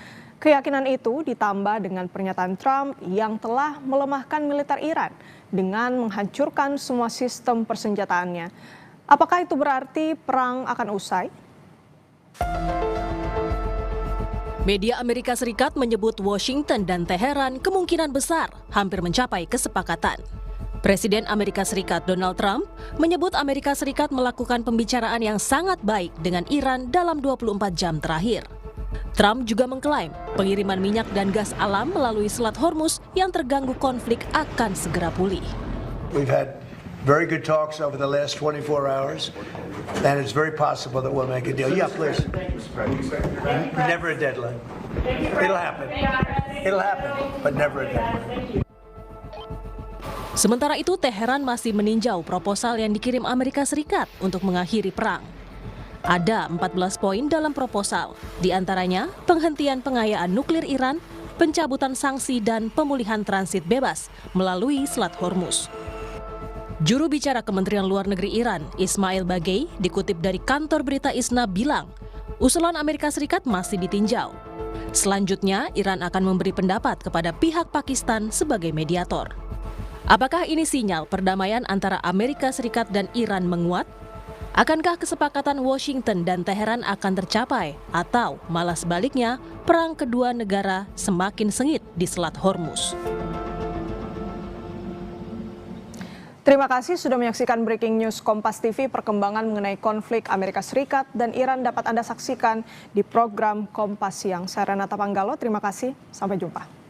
Keyakinan itu ditambah dengan pernyataan Trump yang telah melemahkan militer Iran dengan menghancurkan semua sistem persenjataannya. Apakah itu berarti perang akan usai? Media Amerika Serikat menyebut Washington dan Teheran kemungkinan besar hampir mencapai kesepakatan. Presiden Amerika Serikat Donald Trump menyebut Amerika Serikat melakukan pembicaraan yang sangat baik dengan Iran dalam 24 jam terakhir. Trump juga mengklaim pengiriman minyak dan gas alam melalui Selat Hormuz yang terganggu konflik akan segera pulih. We've had very good talks over the last 24 hours, and it's very possible that we'll make a deal. Yeah, please. Never a deadline. It'll happen. It'll happen, but never a deadline. Sementara itu, Teheran masih meninjau proposal yang dikirim Amerika Serikat untuk mengakhiri perang. Ada 14 poin dalam proposal, di antaranya penghentian pengayaan nuklir Iran, pencabutan sanksi dan pemulihan transit bebas melalui Selat Hormuz. Juru bicara Kementerian Luar Negeri Iran, Ismail Bagei, dikutip dari kantor berita ISNA bilang, usulan Amerika Serikat masih ditinjau. Selanjutnya, Iran akan memberi pendapat kepada pihak Pakistan sebagai mediator. Apakah ini sinyal perdamaian antara Amerika Serikat dan Iran menguat? Akankah kesepakatan Washington dan Teheran akan tercapai? Atau malah sebaliknya, perang kedua negara semakin sengit di Selat Hormuz? Terima kasih sudah menyaksikan Breaking News Kompas TV. Perkembangan mengenai konflik Amerika Serikat dan Iran dapat Anda saksikan di program Kompas Siang. Saya Renata Panggalo, terima kasih. Sampai jumpa.